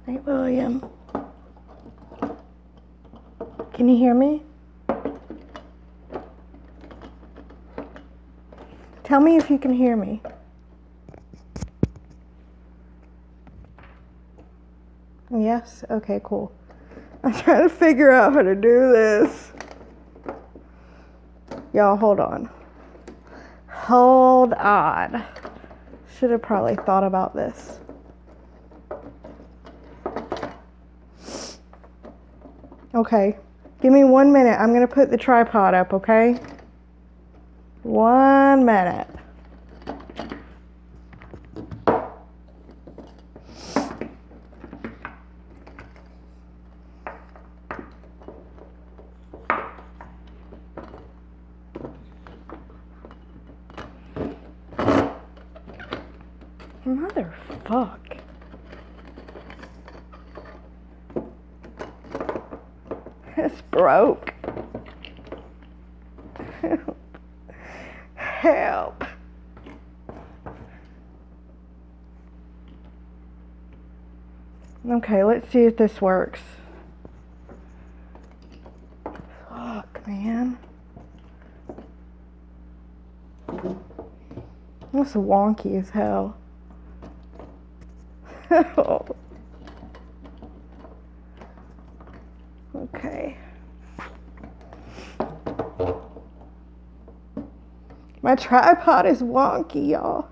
Hey, William. Can you hear me? Tell me if you can hear me. Yes? Okay, cool. I'm trying to figure out how to do this. Y'all, hold on. Hold on. Should have probably thought about this. Okay. Give me 1 minute. I'm going to put the tripod up, okay? 1 minute. Motherfuck. It's broke. Help. Okay, let's see if this works. Fuck, man. That's wonky as hell. Okay. My tripod is wonky, y'all.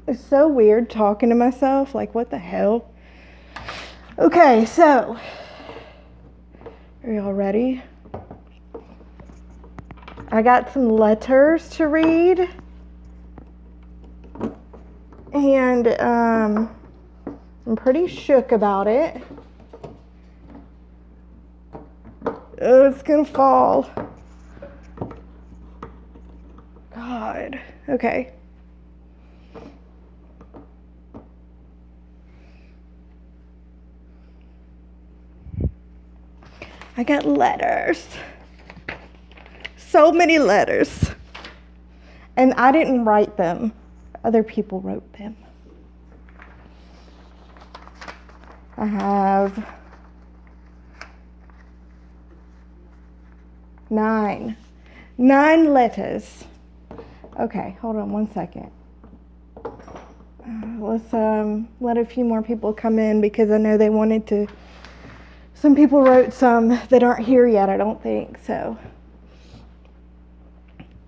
It's so weird talking to myself. Like, what the hell? Okay, so. Are y'all ready? I got some letters to read. And I'm pretty shook about it. Oh, it's gonna fall. God. Okay. I got letters. So many letters. And I didn't write them. Other people wrote them. I have 9 letters. Okay, hold on 1 second. Let's let a few more people come in because I know they wanted to. Some people wrote some that aren't here yet, I don't think. So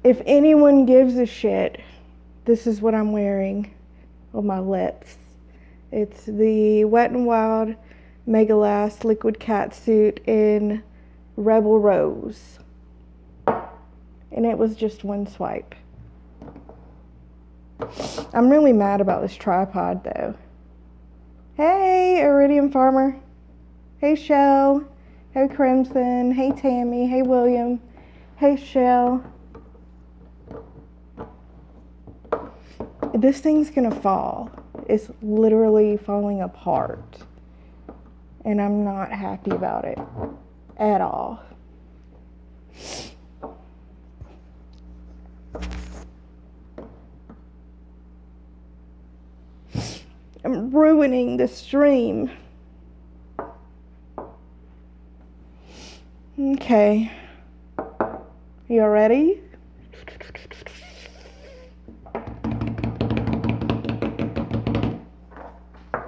if anyone gives a shit, this is what I'm wearing on my lips. It's the Wet n Wild Mega Last Liquid Catsuit in Rebel Rose. And it was just 1 swipe. I'm really mad about this tripod though. Hey, Iridium Farmer. Hey, Shell. Hey, Crimson. Hey, Tammy. Hey, William. Hey, Shell. This thing's gonna fall. It's literally falling apart. And I'm not happy about it at all. I'm ruining the stream. Okay. You all ready?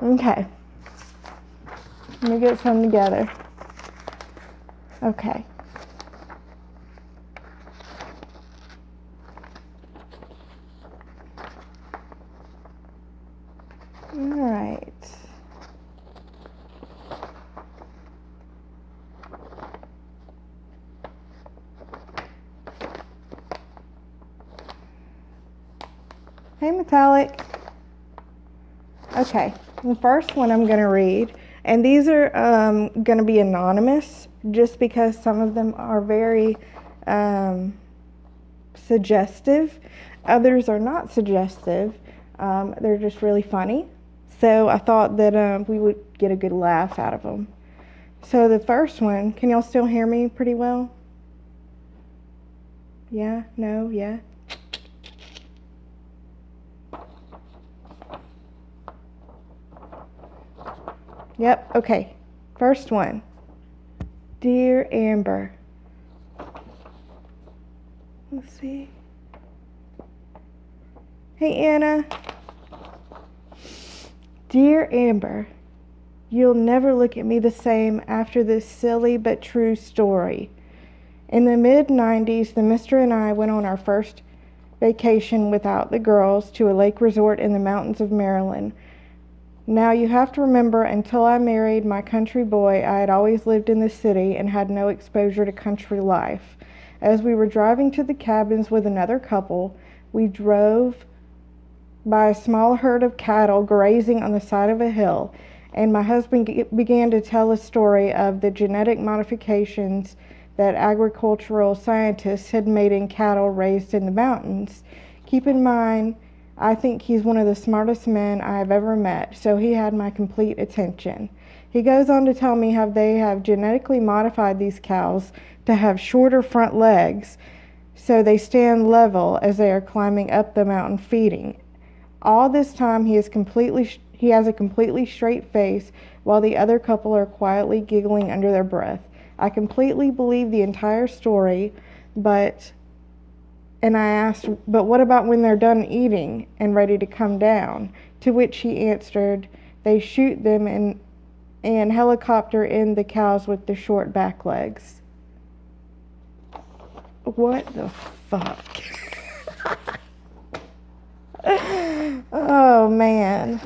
Okay. Let me get some together. Okay. All right. Hey, Metallic. Okay, the first one I'm going to read, and these are going to be anonymous just because some of them are very suggestive. Others are not suggestive. They're just really funny. So I thought that we would get a good laugh out of them. So the first one, can y'all still hear me pretty well? Yeah? No? Yeah? Yep, okay. First one. Dear Amber. Let's see. Hey, Anna. Dear Amber, you'll never look at me the same after this silly but true story. In the mid-90s, the mister and I went on our first vacation without the girls to a lake resort in the mountains of Maryland. Now, you have to remember, until I married my country boy, I had always lived in the city and had no exposure to country life. As we were driving to the cabins with another couple, we drove by a small herd of cattle grazing on the side of a hill, and my husband began to tell a story of the genetic modifications that agricultural scientists had made in cattle raised in the mountains. Keep in mind, I think he's one of the smartest men I have ever met, so he had my complete attention. He goes on to tell me how they have genetically modified these cows to have shorter front legs so they stand level as they are climbing up the mountain feeding. All this time he has a completely straight face while the other couple are quietly giggling under their breath. I completely believe the entire story, and I asked, but what about when they're done eating and ready to come down? To which he answered, they shoot them and helicopter in the cows with the short back legs. What the fuck? Oh, man.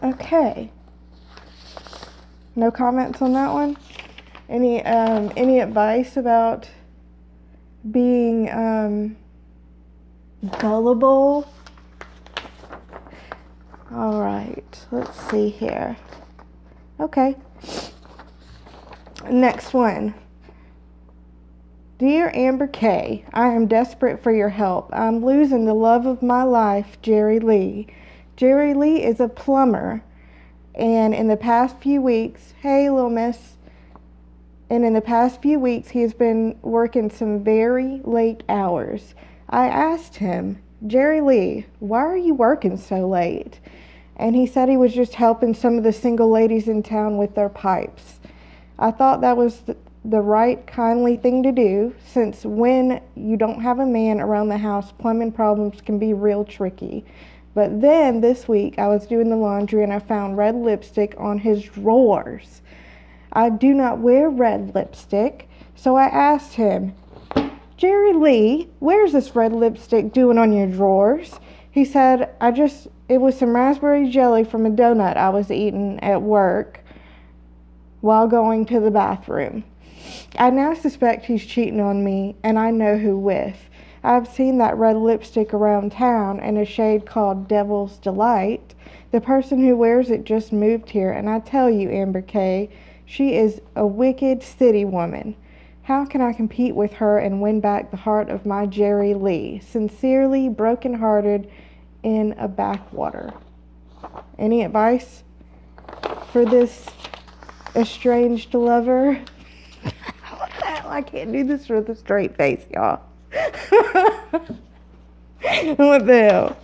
Okay. No comments on that one? Any advice about being gullible? All right, let's see here. Okay. Next one. Dear Amber K., I am desperate for your help. I'm losing the love of my life, Jerry Lee. Jerry Lee is a plumber, and in the past few weeks, hey, little miss, and in the past few weeks, he has been working some very late hours. I asked him, Jerry Lee, why are you working so late? And he said he was just helping some of the single ladies in town with their pipes. I thought that was the right, kindly thing to do, since when you don't have a man around the house, plumbing problems can be real tricky. But then this week, I was doing the laundry and I found red lipstick on his drawers. I do not wear red lipstick, so I asked him, Jerry Lee, where's this red lipstick doing on your drawers? He said, it was some raspberry jelly from a donut I was eating at work while going to the bathroom. I now suspect he's cheating on me, and I know who with. I've seen that red lipstick around town in a shade called Devil's Delight. The person who wears it just moved here, and I tell you, Amber K., she is a wicked city woman. How can I compete with her and win back the heart of my Jerry Lee? Sincerely, broken-hearted in a backwater. Any advice for this estranged lover? What the hell? I can't do this with a straight face, y'all. What the hell?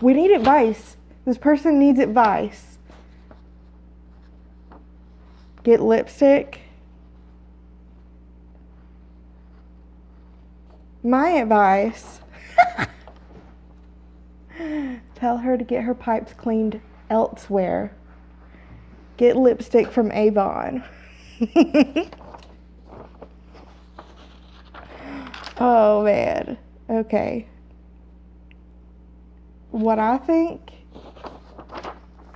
We need advice. This person needs advice. Get lipstick. My advice, tell her to get her pipes cleaned elsewhere. Get lipstick from Avon. Oh, man. Okay. What I think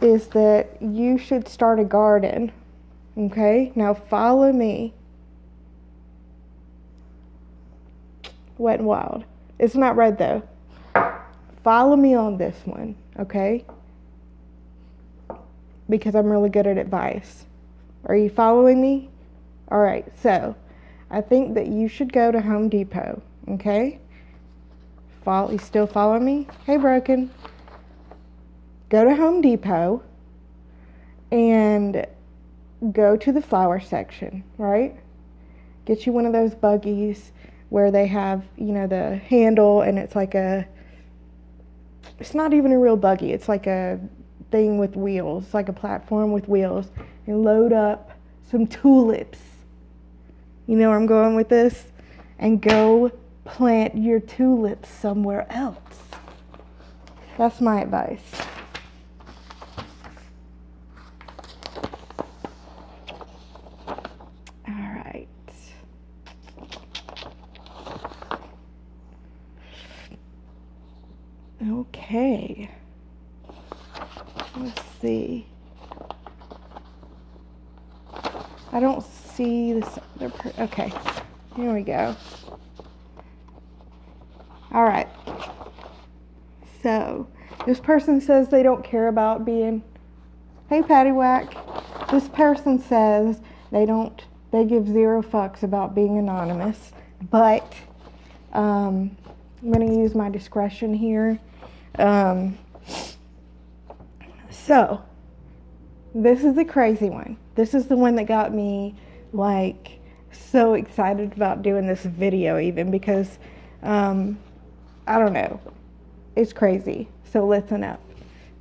is that you should start a garden. Okay? Now follow me. Wet and Wild. It's not red though. Follow me on this one, okay? Because I'm really good at advice. Are you following me? All right, so I think that you should go to Home Depot, okay? You still follow me? Hey, Broken. Go to Home Depot and go to the flower section, right? Get you one of those buggies where they have, the handle, and it's not even a real buggy. It's like a thing with wheels, like a platform with wheels, and load up some tulips. You know where I'm going with this? And go plant your tulips somewhere else. That's my advice. All right. Okay. Let's see. I don't see this other okay. Here we go. All right. So, this person says they don't care about being, hey Paddywhack. This person says they give 0 fucks about being anonymous, but I'm going to use my discretion here. So, this is the crazy one. This is the one that got me, so excited about doing this video even because, I don't know. It's crazy. So listen up.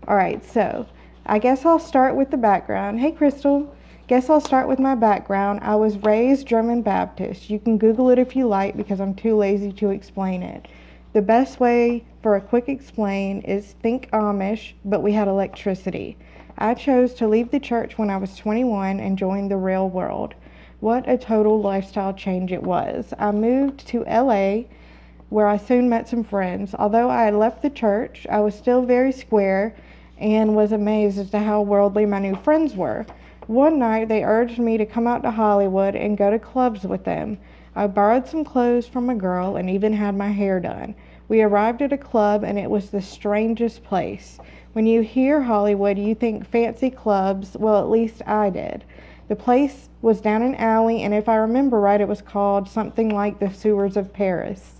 All right, so I guess I'll start with the background. Hey, Crystal. Guess I'll start with my background. I was raised German Baptist. You can Google it if you like because I'm too lazy to explain it. The best way for a quick explain is think Amish, but we had electricity. I chose to leave the church when I was 21 and join the real world. What a total lifestyle change it was. I moved to LA where I soon met some friends. Although I had left the church, I was still very square and was amazed as to how worldly my new friends were. One night they urged me to come out to Hollywood and go to clubs with them. I borrowed some clothes from a girl and even had my hair done. We arrived at a club and it was the strangest place. When you hear Hollywood, you think fancy clubs. Well, at least I did. The place was down an alley, and if I remember right, it was called something like the Sewers of Paris.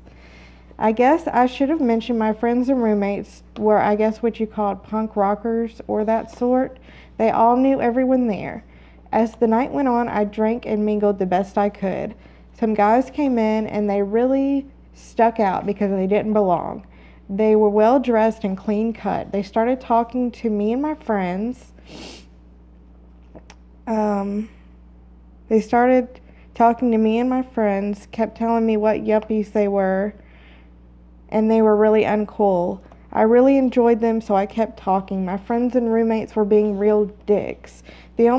I guess I should have mentioned my friends and roommates were, I guess, what you called punk rockers or that sort. They all knew everyone there. As the night went on, I drank and mingled the best I could. Some guys came in, and they really stuck out because they didn't belong. They were well dressed and clean cut. They started talking to me and my friends. Kept telling me what yuppies they were, and they were really uncool. I really enjoyed them, so I kept talking. My friends and roommates were being real dicks. The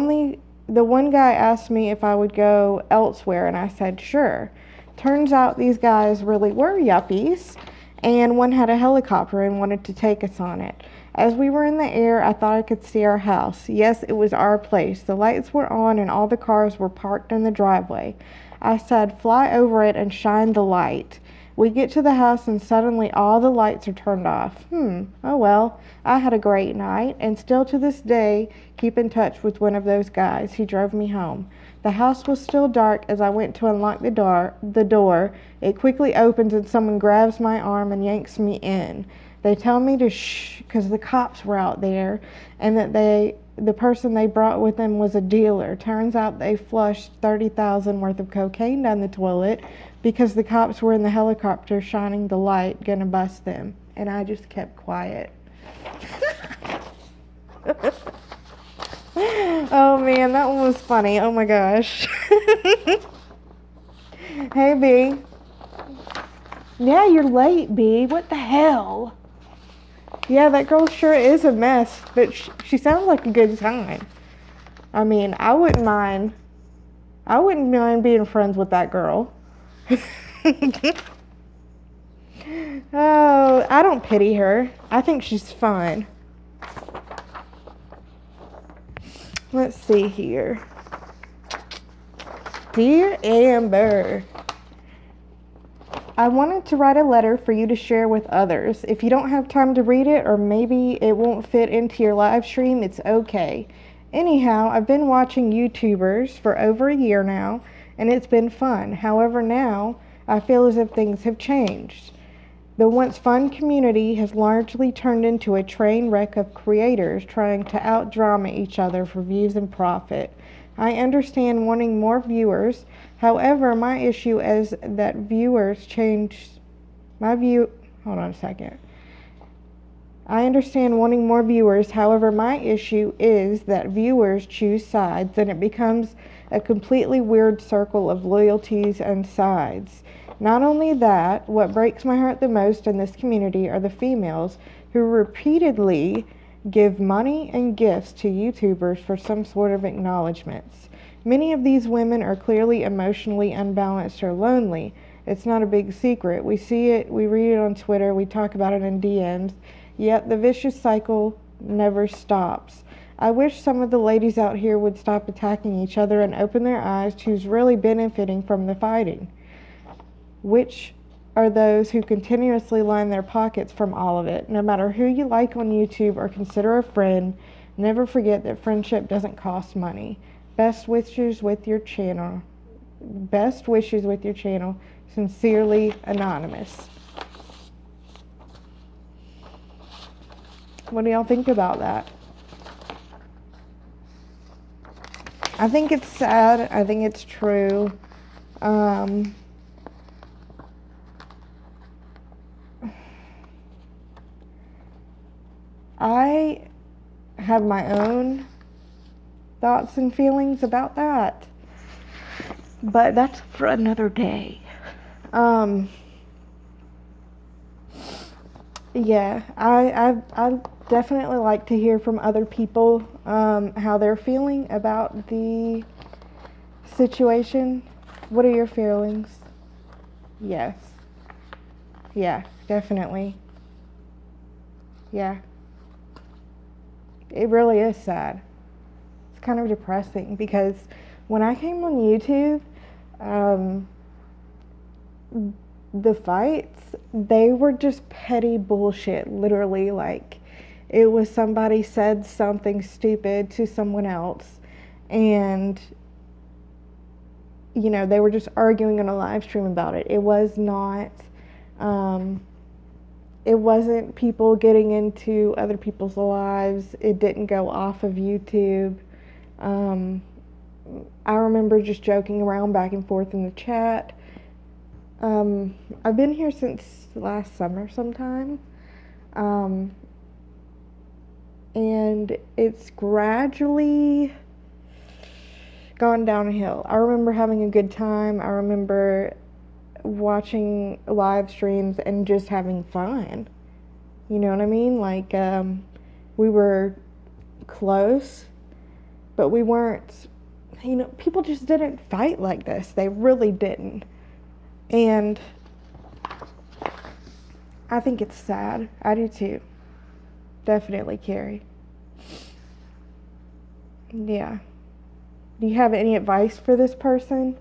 one guy asked me if I would go elsewhere, and I said sure. Turns out these guys really were yuppies, and one had a helicopter and wanted to take us on it. As we were in the air, I thought I could see our house. Yes, it was our place. The lights were on and all the cars were parked in the driveway. I said, fly over it and shine the light. We get to the house and suddenly all the lights are turned off. Oh well, I had a great night and still to this day keep in touch with one of those guys. He drove me home. The house was still dark as I went to unlock the door. It quickly opens and someone grabs my arm and yanks me in. They tell me to shh because the cops were out there and that the person they brought with them was a dealer. Turns out they flushed $30,000 worth of cocaine down the toilet because the cops were in the helicopter shining the light, gonna bust them. And I just kept quiet. Oh man, that one was funny. Oh my gosh. Hey B. Yeah, you're late, B. What the hell? Yeah, that girl sure is a mess, but she sounds like a good time. I mean, I wouldn't mind being friends with that girl. Oh, I don't pity her. I think she's fine. Let's see here. Dear Amber, I wanted to write a letter for you to share with others. If you don't have time to read it, or maybe it won't fit into your live stream, it's okay. Anyhow, I've been watching YouTubers for over a year now, and it's been fun. However, now I feel as if things have changed. The once fun community has largely turned into a train wreck of creators trying to out-drama each other for views and profit. I understand wanting more viewers. However, my issue is that viewers change my view. Hold on a second. I understand wanting more viewers. However, my issue is that viewers choose sides and it becomes a completely weird circle of loyalties and sides. Not only that, what breaks my heart the most in this community are the females who repeatedly give money and gifts to YouTubers for some sort of acknowledgments. Many of these women are clearly emotionally unbalanced or lonely. It's not a big secret. We see it, we read it on Twitter, we talk about it in DMs, yet the vicious cycle never stops. I wish some of the ladies out here would stop attacking each other and open their eyes to who's really benefiting from the fighting. Which are those who continuously line their pockets from all of it. No matter who you like on YouTube or consider a friend, never forget that friendship doesn't cost money. Best wishes with your channel. Best wishes with your channel. Sincerely, Anonymous. What do y'all think about that? I think it's sad. I think it's true. I have my own thoughts and feelings about that, but that's for another day. Yeah, I definitely like to hear from other people how they're feeling about the situation. What are your feelings? Yes. Yeah, definitely. Yeah. It really is sad. It's kind of depressing because when I came on YouTube, the fights, they were just petty bullshit. Literally, like, it was somebody said something stupid to someone else and, you know, they were just arguing on a live stream about it. It was not, it wasn't people getting into other people's lives. It didn't go off of YouTube. I remember just joking around back and forth in the chat. I've been here since last summer sometime. And it's gradually gone downhill. I remember having a good time. I remember watching live streams and just having fun. You know what I mean? Like, we were close, but we weren't, you know, people just didn't fight like this. They really didn't. And I think it's sad. I do too. Definitely, Carrie. Yeah. Do you have any advice for this person?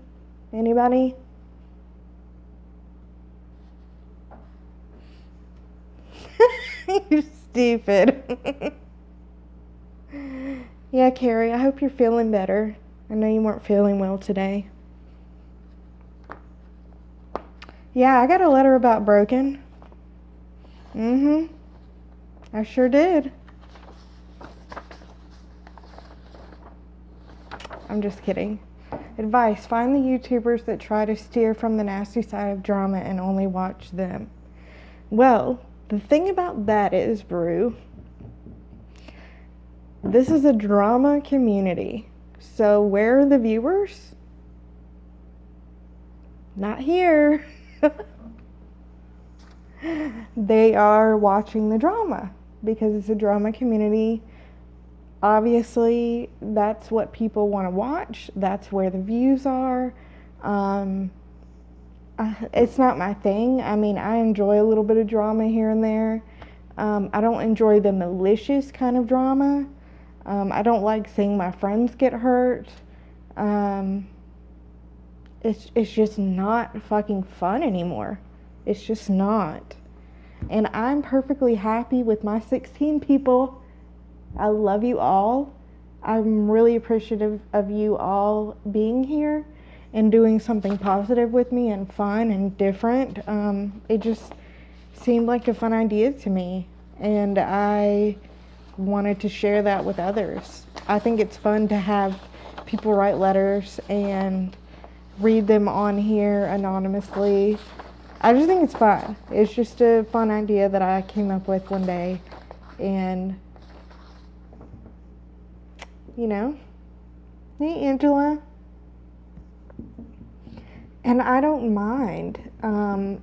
Anybody? You're stupid. Yeah, Carrie, I hope you're feeling better. I know you weren't feeling well today. Yeah, I got a letter about Broken. I sure did. I'm just kidding. Advice: find the YouTubers that try to steer from the nasty side of drama and only watch them. Well, the thing about that is, Brew, this is a drama community. So where are the viewers? Not here. They are watching the drama because it's a drama community. Obviously, that's what people want to watch. That's where the views are. It's not my thing. I mean, I enjoy a little bit of drama here and there. I don't enjoy the malicious kind of drama. I don't like seeing my friends get hurt. It's just not fucking fun anymore. It's just not. And I'm perfectly happy with my 16 people. I love you all. I'm really appreciative of you all being here and doing something positive with me and fun and different. It just seemed like a fun idea to me, and I wanted to share that with others. I think it's fun to have people write letters and read them on here anonymously. I just think it's fun. It's just a fun idea that I came up with one day, and hey Angela. And I don't mind. I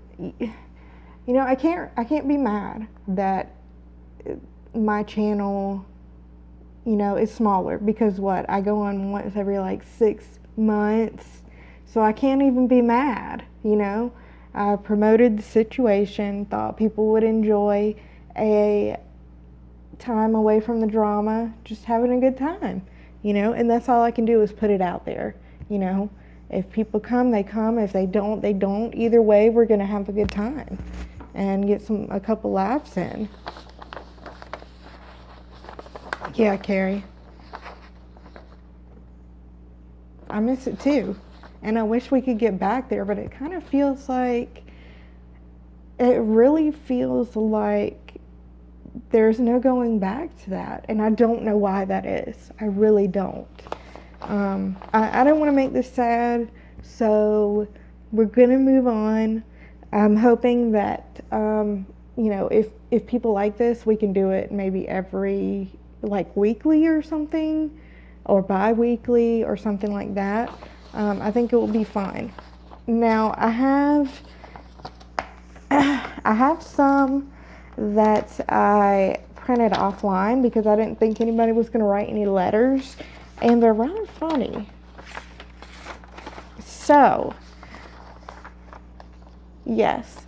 can't be mad that my channel, is smaller, because I go on once every like 6 months, so I can't even be mad. I promoted the situation, thought people would enjoy a time away from the drama, just having a good time, and that's all I can do is put it out there. If people come, they come. If they don't, they don't. Either way, we're gonna have a good time and get a couple laughs in. Yeah, Carrie. I miss it too. And I wish we could get back there, but it kind of feels like, it really feels like there's no going back to that. And I don't know why that is. I really don't. I don't want to make this sad, so we're going to move on. I'm hoping that, if people like this, we can do it maybe every, weekly or something, or bi-weekly or something like that. I think it will be fine. Now, I have some that I printed offline because I didn't think anybody was going to write any letters, and they're rather funny. So, yes,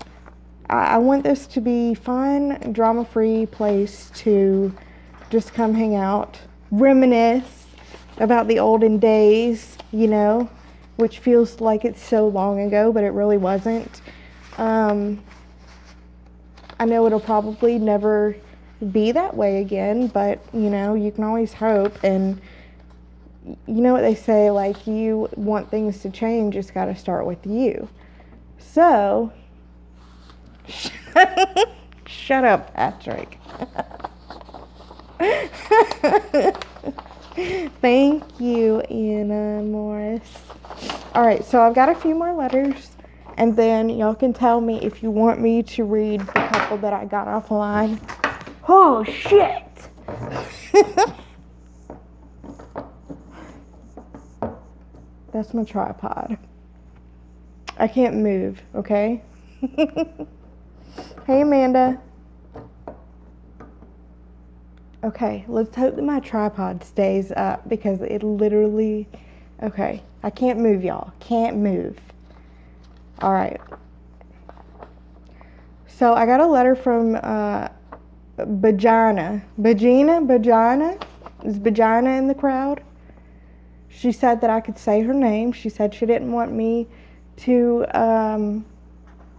I want this to be fun, drama-free place to just come hang out, reminisce about the olden days, which feels like it's so long ago, but it really wasn't. I know it'll probably never be that way again, but, you can always hope. And you know what they say, you want things to change, it's got to start with you. So, shut up, Patrick. Thank you, Anna Morris. All right, so I've got a few more letters, and then y'all can tell me if you want me to read the couple that I got offline. Oh, shit! That's my tripod. I can't move, okay? Hey, Amanda. Okay, let's hope that my tripod stays up, because it literally... Okay, I can't move, y'all. Can't move. All right. So I got a letter from Bajana. Is Bajana in the crowd? She said that I could say her name. She said she didn't want me to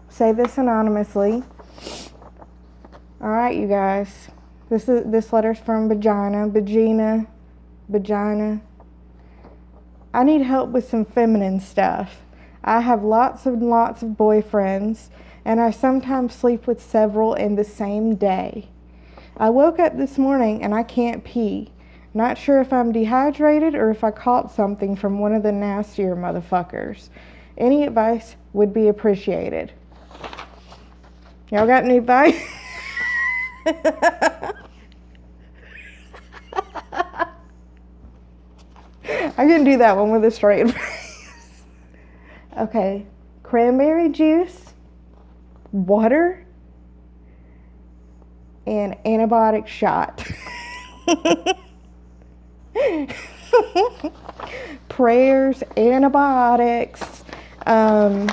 say this anonymously. All right, you guys. This letter's from Bajana. I need help with some feminine stuff. I have lots of boyfriends, and I sometimes sleep with several in the same day. I woke up this morning and I can't pee. Not sure if I'm dehydrated or if I caught something from one of the nastier motherfuckers. Any advice would be appreciated. Y'all got any advice? I can do that one with a straight face. Okay. Cranberry juice, water, and antibiotic shot. Prayers, antibiotics, and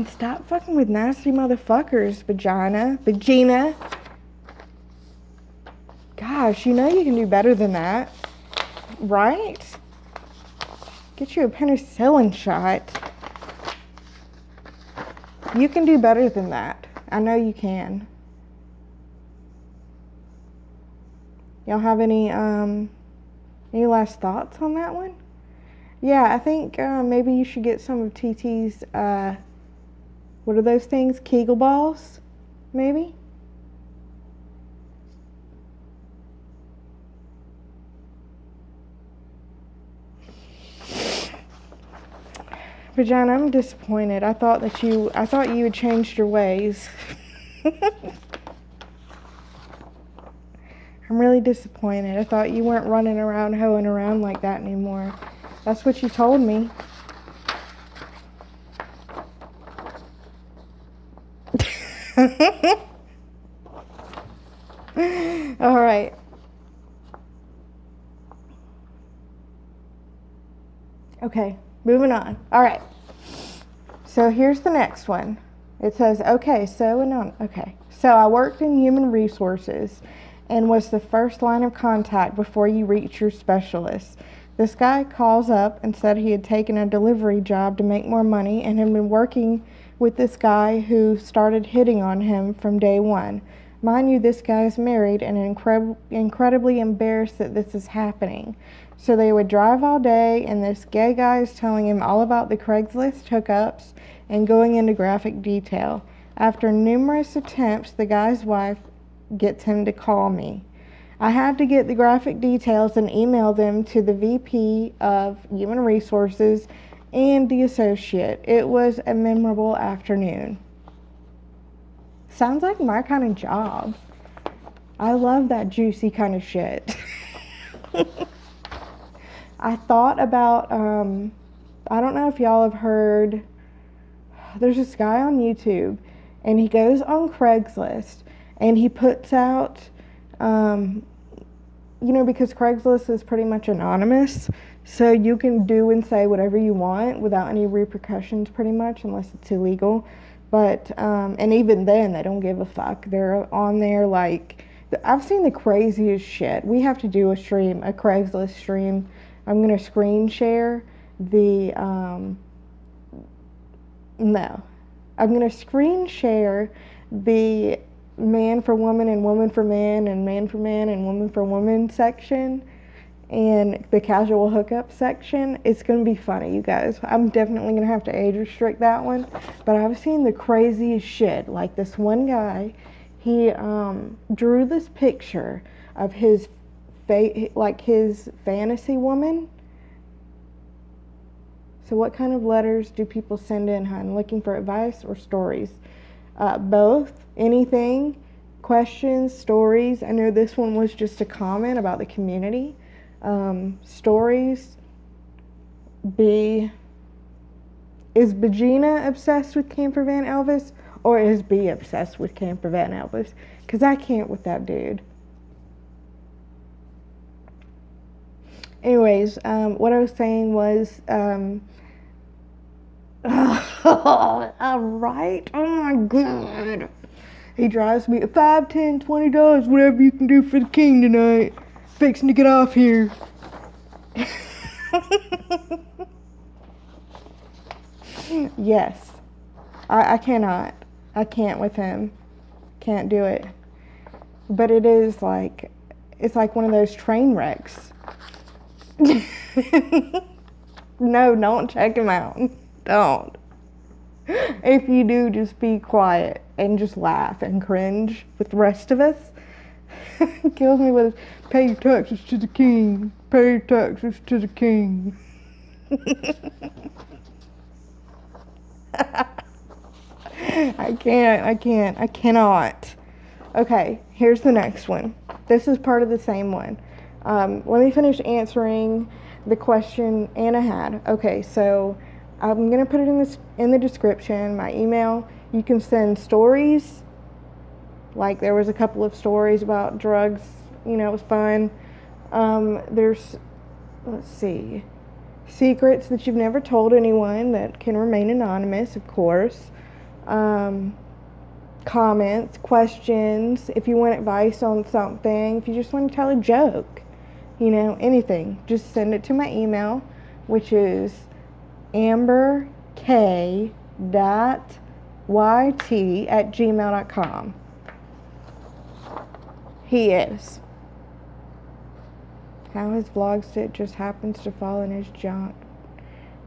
stop fucking with nasty motherfuckers, Vagina. Gosh, you can do better than that, right? Get you a penicillin shot. You can do better than that. I know you can. Y'all have any last thoughts on that one? Yeah, I think maybe you should get some of TT's What are those things? Kegel balls? Maybe? Vagina, I'm disappointed. I thought you had changed your ways. I'm really disappointed. I thought you weren't running around, hoeing around like that anymore. That's what you told me. All right. Okay, moving on. All right. So here's the next one. It says, okay, so I worked in human resources and was the first line of contact before you reach your specialist. This guy calls up and said he had taken a delivery job to make more money and had been working with this guy who started hitting on him from day one. Mind you, this guy is married and incredibly embarrassed that this is happening. So they would drive all day, and this gay guy is telling him all about the Craigslist hookups and going into graphic detail. After numerous attempts, the guy's wife gets him to call me. I had to get the graphic details and email them to the VP of Human Resources and the associate. It was a memorable afternoon. Sounds like my kind of job. I love that juicy kind of shit. I thought about, I don't know if y'all have heard, there's this guy on YouTube, and he goes on Craigslist, and he puts out, because Craigslist is pretty much anonymous, so you can do and say whatever you want without any repercussions pretty much, unless it's illegal. But, and even then, they don't give a fuck. They're on there like, I've seen the craziest shit. We have to do a Craigslist stream. I'm going to screen share the, I'm going to screen share the man for woman and woman for man and man for man and woman for woman section and the casual hookup section. It's going to be funny, you guys. I'm definitely going to have to age restrict that one. But I've seen the craziest shit. Like this one guy, he drew this picture of his his fantasy woman. So what kind of letters do people send in, hun? Looking for advice or stories? Both. Anything. Questions, stories. I know this one was just a comment about the community. Stories. B. Is Vagina obsessed with Camper Van Elvis? Or is B obsessed with Camper Van Elvis? Because I can't with that dude. Anyways, what I was saying was, all right. Oh my God. He drives me $5, $10, $20, whatever you can do for the king tonight. Fixing to get off here. Yes. I cannot. I can't with him. Can't do it. But it is like, it's like one of those train wrecks. No, don't check him out. Don't. If you do, just be quiet and just laugh and cringe with the rest of us. Kills me with pay your taxes to the king. Pay your taxes to the king. I cannot. Okay, here's the next one. This is part of the same one. Let me finish answering the question Anna had. Okay, so I'm going to put it in the description, my email. You can send stories. Like there was a couple of stories about drugs. You know, it was fun. There's, let's see, secrets that you've never told anyone that can remain anonymous, of course. Comments, questions, if you want advice on something, if you just want to tell a joke, you know, anything, just send it to my email, which is amberk.yt@gmail.com. He is. How his vlog just happens to fall in his junk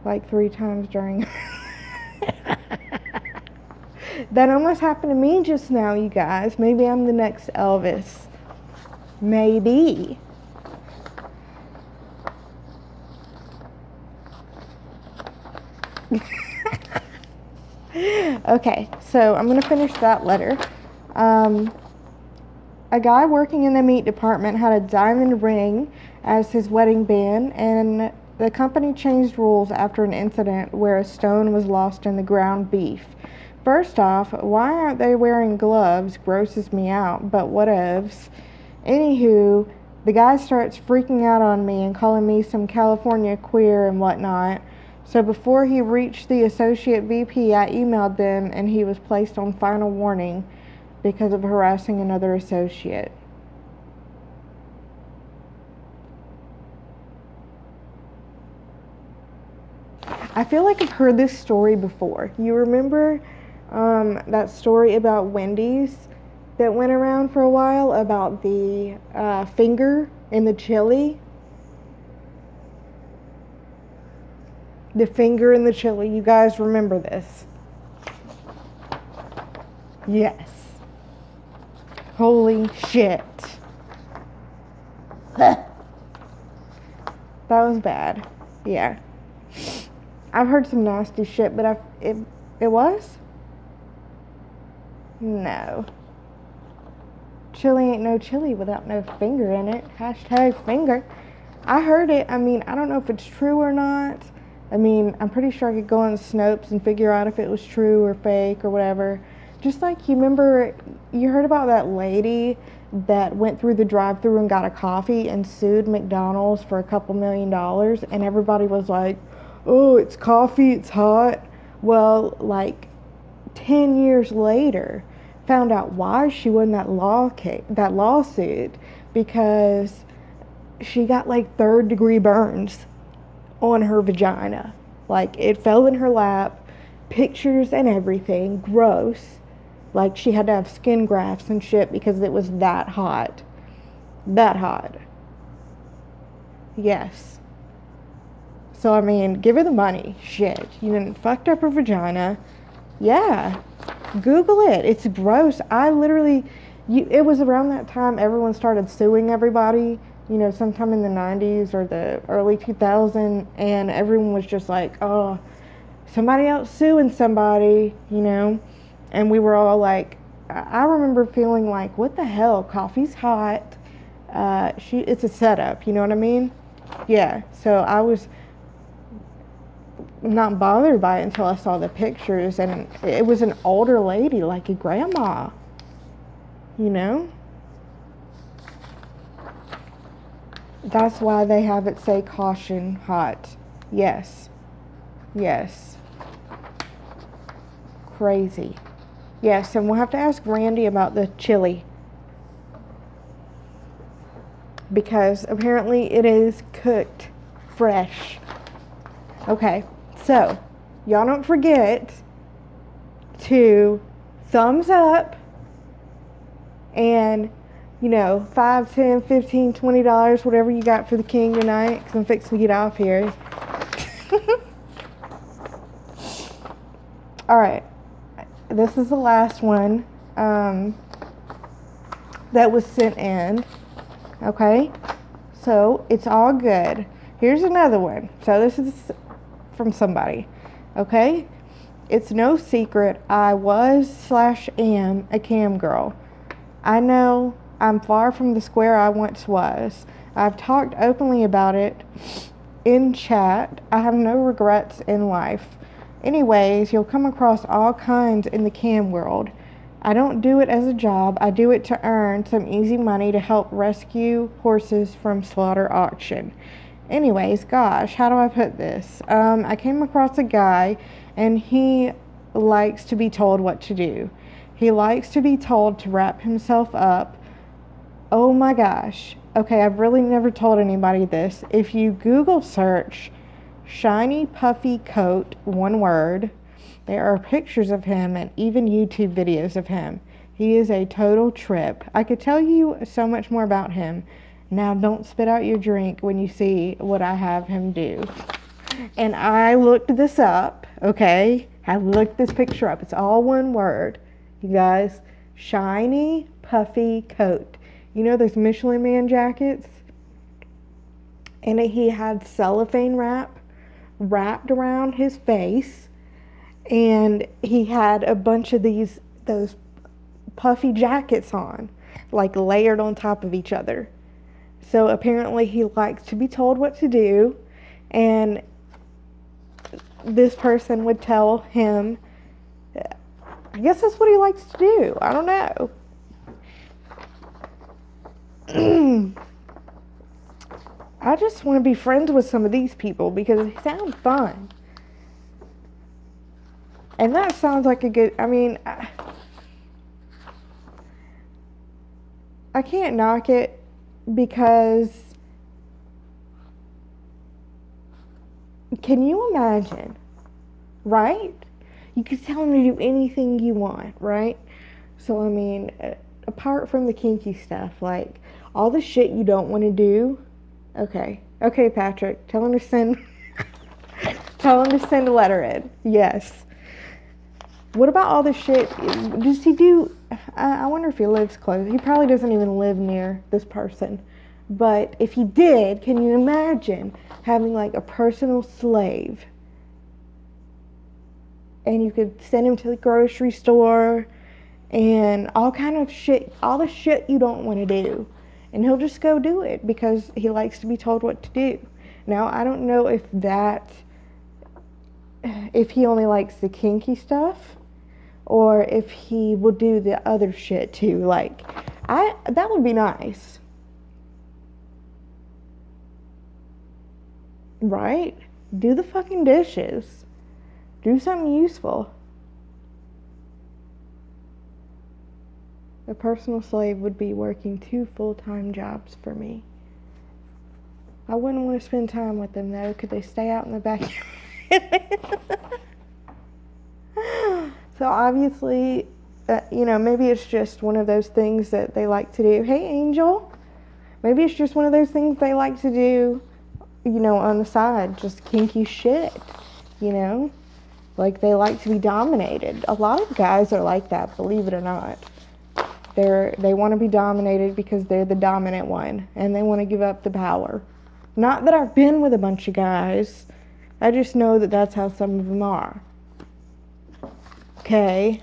like 3 times during That almost happened to me just now, you guys. Maybe I'm the next Elvis. Maybe. Okay, so I'm going to finish that letter. A guy working in the meat department had a diamond ring as his wedding band, and the company changed rules after an incident where a stone was lost in the ground beef. First off, why aren't they wearing gloves? Grosses me out, but whatevs. Anywho, the guy starts freaking out on me and calling me some California queer and whatnot. So before he reached the associate VP, I emailed them and he was placed on final warning because of harassing another associate. I feel like I've heard this story before. You remember that story about Wendy's that went around for a while about the finger in the chili? The finger in the chili. You guys remember this? Yes. Holy shit. That was bad. Yeah. I've heard some nasty shit, but it was? No. Chili ain't no chili without no finger in it. Hashtag finger. I heard it. I mean, I don't know if it's true or not. I mean, I'm pretty sure I could go on Snopes and figure out if it was true or fake or whatever. Just like, you remember, you heard about that lady that went through the drive-thru and got a coffee and sued McDonald's for $2 million, and everybody was like, oh, it's coffee, it's hot. Well, like 10 years later, found out why she won that lawsuit, because she got like 3rd-degree burns on her vagina. Like, it fell in her lap, pictures and everything, gross. Like, she had to have skin grafts and shit because it was that hot. That hot. Yes. So, I mean, give her the money. Shit. You done fucked up her vagina. Yeah. Google it. It's gross. I literally, it was around that time everyone started suing everybody, you know, sometime in the 90s or the early 2000s, and everyone was just like, oh, somebody else suing somebody, you know, and we were all like, I remember feeling like, what the hell, coffee's hot, it's a setup, you know what I mean? Yeah, so I was not bothered by it until I saw the pictures, and it was an older lady, like a grandma, you know? That's why they have it say caution hot. Yes. Yes. Crazy. Yes, and we'll have to ask Randy about the chili, because apparently it is cooked fresh. Okay, so y'all don't forget to thumbs up and, you know, $5, $10, $15, $20, whatever you got for the king tonight, because I'm fixing to get off here. All right, this is the last one that was sent in. Okay, so it's all good. Here's another one. So this is from somebody. Okay, it's no secret I was/am a cam girl. I know I'm far from the square I once was. I've talked openly about it in chat. I have no regrets in life. Anyways, you'll come across all kinds in the cam world. I don't do it as a job. I do it to earn some easy money to help rescue horses from slaughter auction. Anyways, gosh, how do I put this? I came across a guy, and he likes to be told what to do. He likes to be told to wrap himself up. Oh my gosh. Okay, I've really never told anybody this. If you Google search shiny puffy coat, one word, there are pictures of him and even YouTube videos of him. He is a total trip. I could tell you so much more about him. Now don't spit out your drink when you see what I have him do. And I looked this up, okay? I looked this picture up. It's all one word, you guys. Shiny, puffy coat. You know those Michelin Man jackets? And he had cellophane wrapped around his face, and he had a bunch of those puffy jackets on, like layered on top of each other. So apparently he likes to be told what to do, and this person would tell him, I guess that's what he likes to do. I don't know. I just want to be friends with some of these people because they sound fun. And that sounds like a good, I can't knock it because can you imagine, right? You could tell them to do anything you want, right? So, apart from the kinky stuff, like all the shit you don't want to do, okay, Patrick, tell him to send a letter in. Yes. What about all the shit? Does he do? I wonder if he lives close. He probably doesn't even live near this person. But if he did, can you imagine having like a personal slave? And you could send him to the grocery store and all kind of shit, all the shit you don't want to do. And he'll just go do it because he likes to be told what to do. Now, I don't know if he only likes the kinky stuff or if he will do the other shit too. Like, that would be nice. Right? Do the fucking dishes. Do something useful. A personal slave would be working 2 full-time jobs for me. I wouldn't want to spend time with them though. Could they stay out in the backyard? So obviously, maybe it's just one of those things that they like to do. Hey, Angel. Maybe it's just one of those things they like to do, on the side. Just kinky shit, Like they like to be dominated. A lot of guys are like that, believe it or not. They want to be dominated because they're the dominant one, and they want to give up the power. Not that I've been with a bunch of guys. I just know that that's how some of them are. Okay.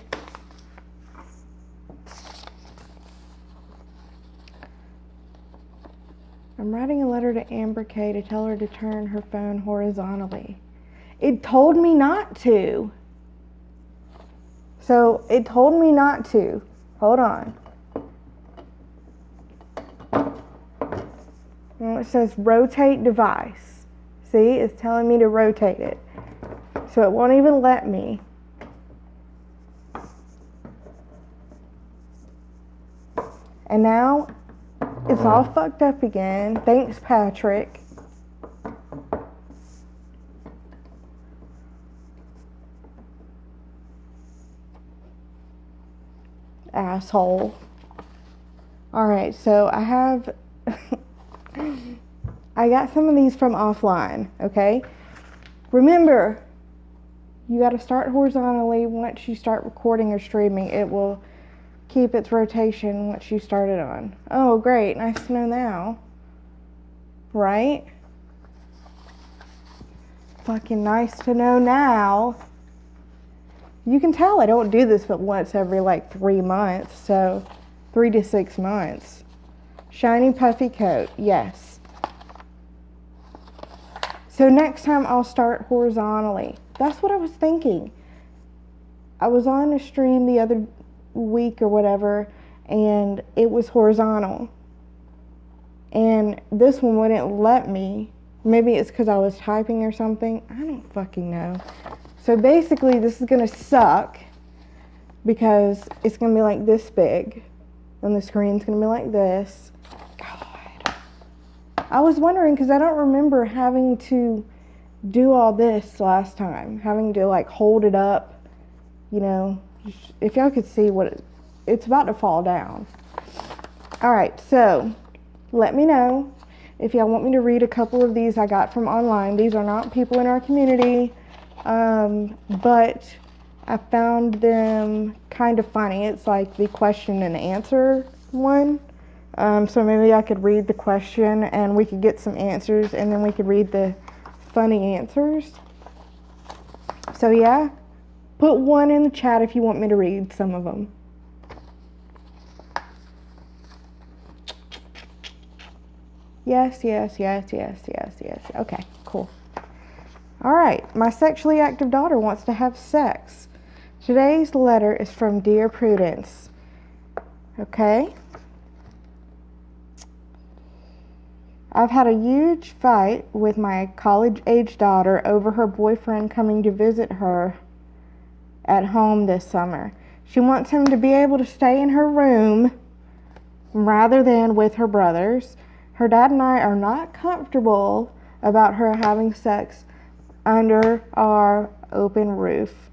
I'm writing a letter to Amber K to tell her to turn her phone horizontally. It told me not to. So it told me not to. Hold on. Well, it says rotate device. See, it's telling me to rotate it. So it won't even let me. And now it's all fucked up again. Thanks, Patrick. Asshole. Alright, so I have I got some of these from offline, okay? Remember, you got to start horizontally. Once you start recording or streaming, it will keep its rotation once you start it on. Oh, great. Nice to know now. Right? Fucking nice to know now. You can tell I don't do this but once every 3 months, so 3 to 6 months. Shiny puffy coat, yes. So next time I'll start horizontally. That's what I was thinking. I was on a stream the other week or whatever, and it was horizontal. And this one wouldn't let me. Maybe it's because I was typing or something. I don't fucking know. So basically this is going to suck because it's going to be like this big. And the screen's going to be like this. God. I was wondering because I don't remember having to do all this last time. Having to hold it up. If y'all could see it's about to fall down. Alright, so let me know if y'all want me to read a couple of these I got from online. These are not people in our community, but I found them kind of funny. It's like the question and answer one. So maybe I could read the question and we could get some answers, and then we could read the funny answers. So yeah, put one in the chat if you want me to read some of them. Yes. Okay, cool. All right, my sexually active daughter wants to have sex. Today's letter is from Dear Prudence. Okay. I've had a huge fight with my college-age daughter over her boyfriend coming to visit her at home this summer. She wants him to be able to stay in her room rather than with her brothers. Her dad and I are not comfortable about her having sex under our roof.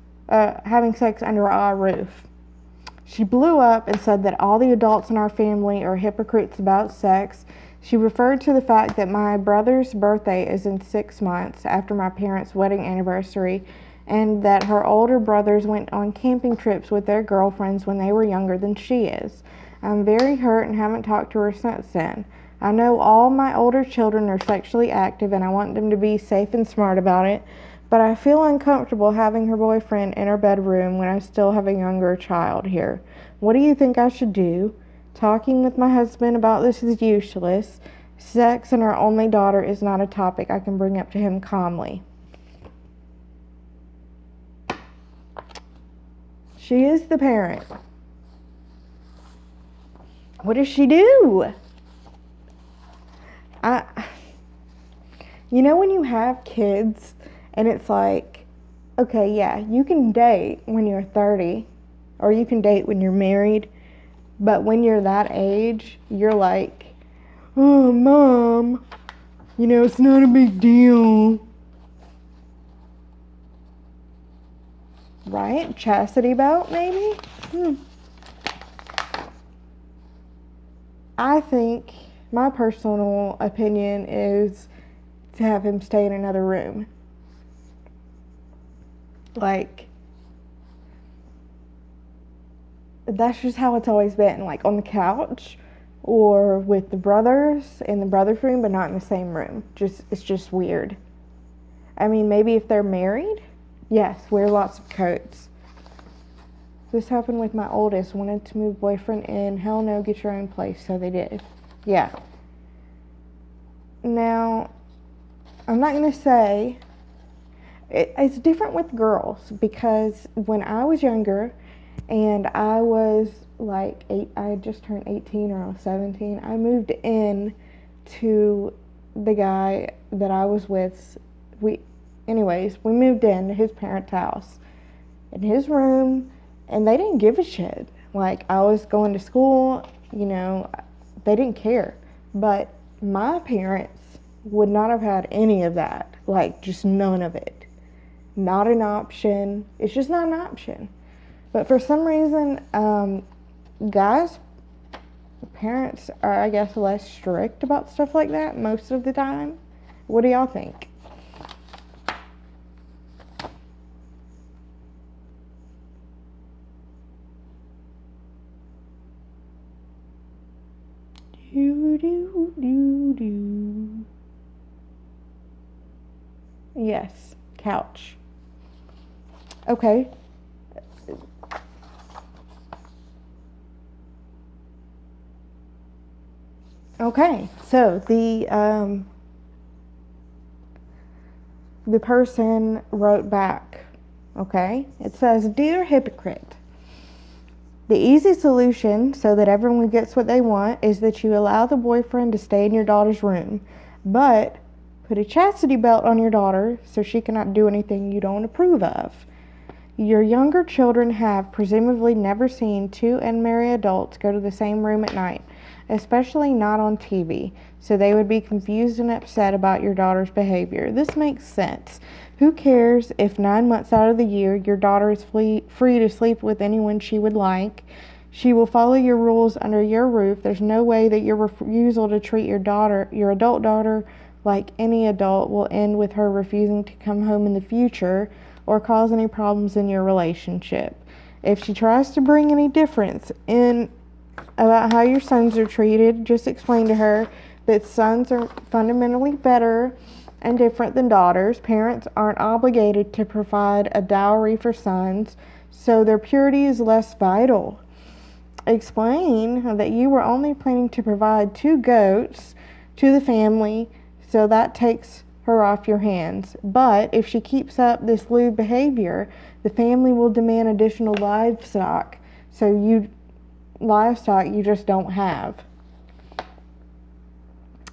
She blew up and said that all the adults in our family are hypocrites about sex. She referred to the fact that my brother's birthday is in 6 months after my parents' wedding anniversary, and that her older brothers went on camping trips with their girlfriends when they were younger than she is. I'm very hurt and haven't talked to her since then. I know all my older children are sexually active and I want them to be safe and smart about it, but I feel uncomfortable having her boyfriend in her bedroom when I still have a younger child here. What do you think I should do? Talking with my husband about this is useless. Sex and our only daughter is not a topic I can bring up to him calmly. She is the parent. What does she do? You know when you have kids and it's like, okay, yeah, you can date when you're 30 or you can date when you're married, but when you're that age, you're like, oh, Mom, it's not a big deal. Right? Chastity belt, maybe? I think my personal opinion is to have him stay in another room. Like, that's just how it's always been, like on the couch or with the brothers in the brothers' room, but not in the same room. It's just weird. I mean, maybe if they're married, yes, wear lots of coats. This happened with my oldest, wanted to move boyfriend in. Hell no, get your own place. So they did. Yeah. Now, I'm not going to say, it's different with girls, because when I was younger and I was like I had just turned 18 or I was 17, I moved in to the guy that I was with. We moved in to his parents' house, in his room, and they didn't give a shit. Like, I was going to school, they didn't care. But my parents would not have had any of that. Like, just none of it. Not an option. It's just not an option. But for some reason, guys' parents are, I guess, less strict about stuff like that most of the time. What do y'all think? Do. Yes, couch. Okay. Okay, so the person wrote back, okay? It says, Dear Hypocrite, the easy solution so that everyone gets what they want is that you allow the boyfriend to stay in your daughter's room, but put a chastity belt on your daughter so she cannot do anything you don't approve of. Your younger children have presumably never seen two unmarried adults go to the same room at night, especially not on TV, so they would be confused and upset about your daughter's behavior. This makes sense. Who cares if 9 months out of the year your daughter is free to sleep with anyone she would like? She will follow your rules under your roof. There's no way that your refusal to treat your adult daughter like any adult, will end with her refusing to come home in the future or cause any problems in your relationship. If she tries to bring any difference in about how your sons are treated, just explain to her that sons are fundamentally better and different than daughters. Parents aren't obligated to provide a dowry for sons, so their purity is less vital. Explain that you were only planning to provide 2 goats to the family, so that takes her off your hands. But if she keeps up this lewd behavior, the family will demand additional livestock you just don't have.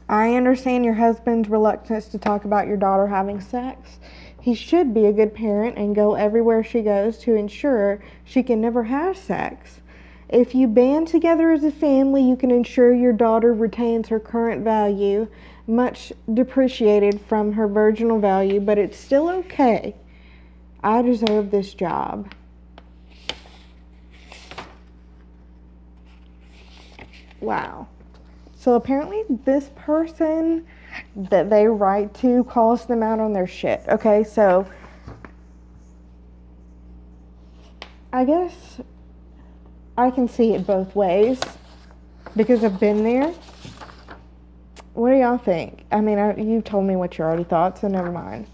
I understand your husband's reluctance to talk about your daughter having sex. He should be a good parent and go everywhere she goes to ensure she can never have sex. If you band together as a family, you can ensure your daughter retains her current value, much depreciated from her virginal value, but it's still okay. I deserve this job. Wow. So apparently this person that they write to calls them out on their shit. Okay, so I guess I can see it both ways because I've been there. What do y'all think? I mean, you told me what you already thought, so never mind.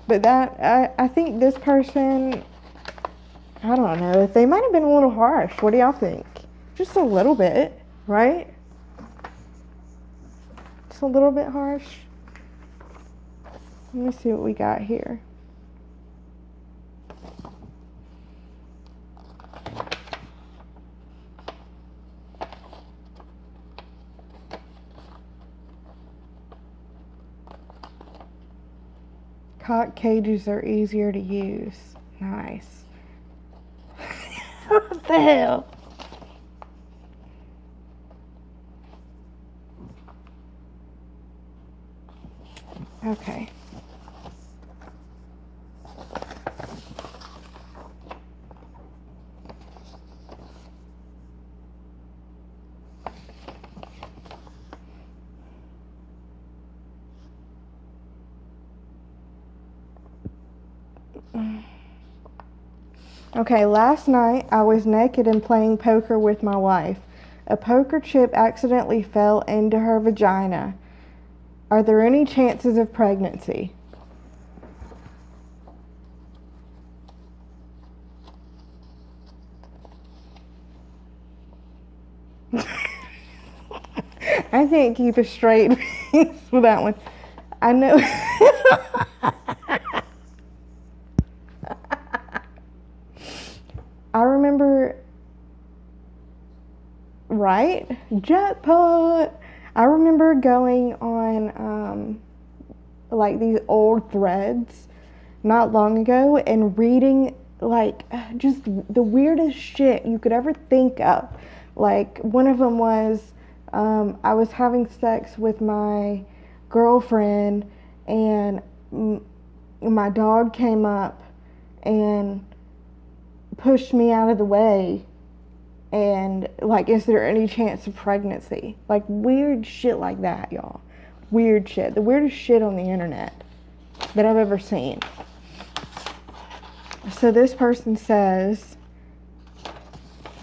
But I think this person, I don't know, they might have been a little harsh. What do y'all think? Just a little bit, right? Just a little bit harsh. Let me see what we got here. Cock cages are easier to use. Nice. What the hell? Okay. Okay, last night I was naked and playing poker with my wife. A poker chip accidentally fell into her vagina. Are there any chances of pregnancy? I can't keep a straight face with that one. I know. I remember, right? Jackpot! I remember going on like these old threads not long ago and reading like just the weirdest shit you could ever think of. Like one of them was I was having sex with my girlfriend and my dog came up and pushed me out of the way, and like, is there any chance of pregnancy? Like weird shit like that, y'all. Weird shit. The weirdest shit on the internet that I've ever seen. So this person says,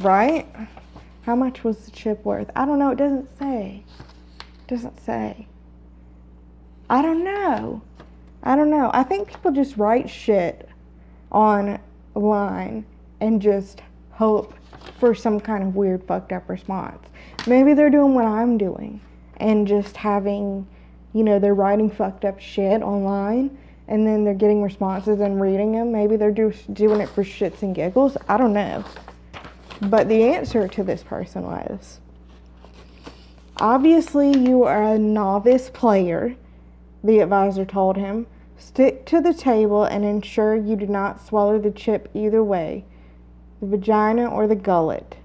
right? How much was the chip worth? I don't know. It doesn't say. It doesn't say. I don't know. I think people just write shit online and just hope for some kind of weird fucked up response. Maybe they're doing what I'm doing and just having, they're writing fucked up shit online and then they're getting responses and reading them. Maybe they're just doing it for shits and giggles. I don't know. But the answer to this person was, obviously you are a novice player, the advisor told him. Stick to the table and ensure you do not swallow the chip either way, the vagina or the gullet.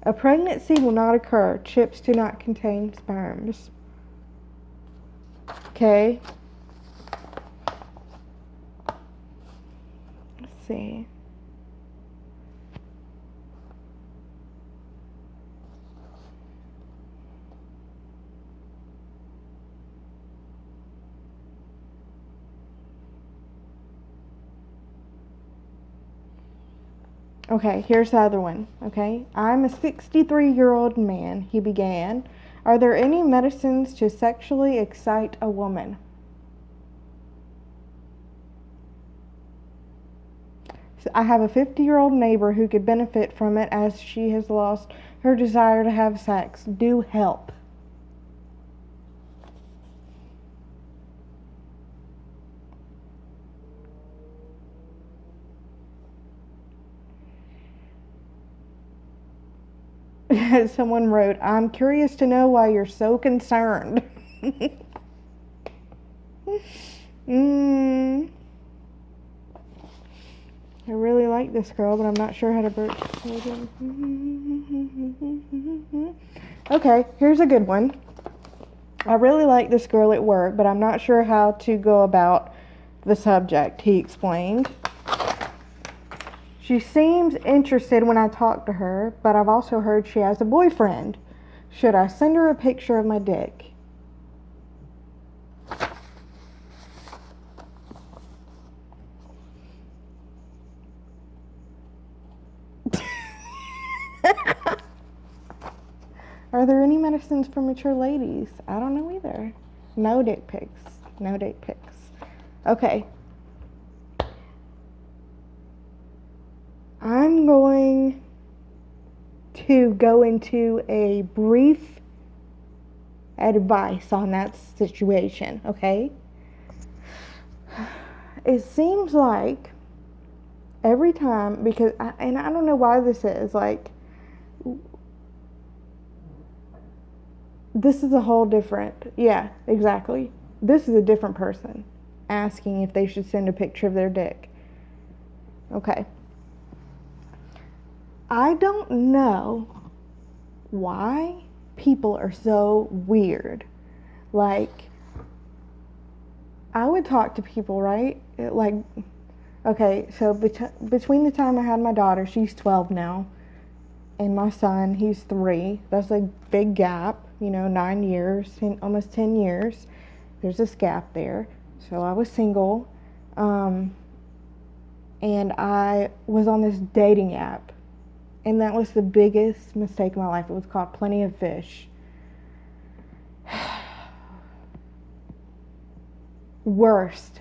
A pregnancy will not occur. Chips do not contain sperms. Okay. Let's see. Okay, here's the other one. Okay, I'm a 63-year-old man, he began. Are there any medicines to sexually excite a woman? So I have a 50-year-old neighbor who could benefit from it as she has lost her desire to have sex. Do help. Someone wrote, I'm curious to know why you're so concerned. mm, I really like this girl, but I'm not sure how to broach it. Okay, here's a good one. I really like this girl at work, but I'm not sure how to go about the subject, he explained. She seems interested when I talk to her, but I've also heard she has a boyfriend. Should I send her a picture of my dick? Are there any medicines for mature ladies? I don't know either. No dick pics. No dick pics. Okay. I'm going to go into a brief advice on that situation, okay? It seems like every time, because, I don't know why this is, like, this is a whole different, yeah, exactly. This is a different person asking if they should send a picture of their dick. Okay. I don't know why people are so weird. Like, I would talk to people, right? Like, okay, so between the time I had my daughter, she's 12 now, and my son, he's 3. That's a big gap, 9 years, almost 10 years. There's this gap there. So I was single, and I was on this dating app. And that was the biggest mistake of my life. It was called Plenty of Fish. Worst.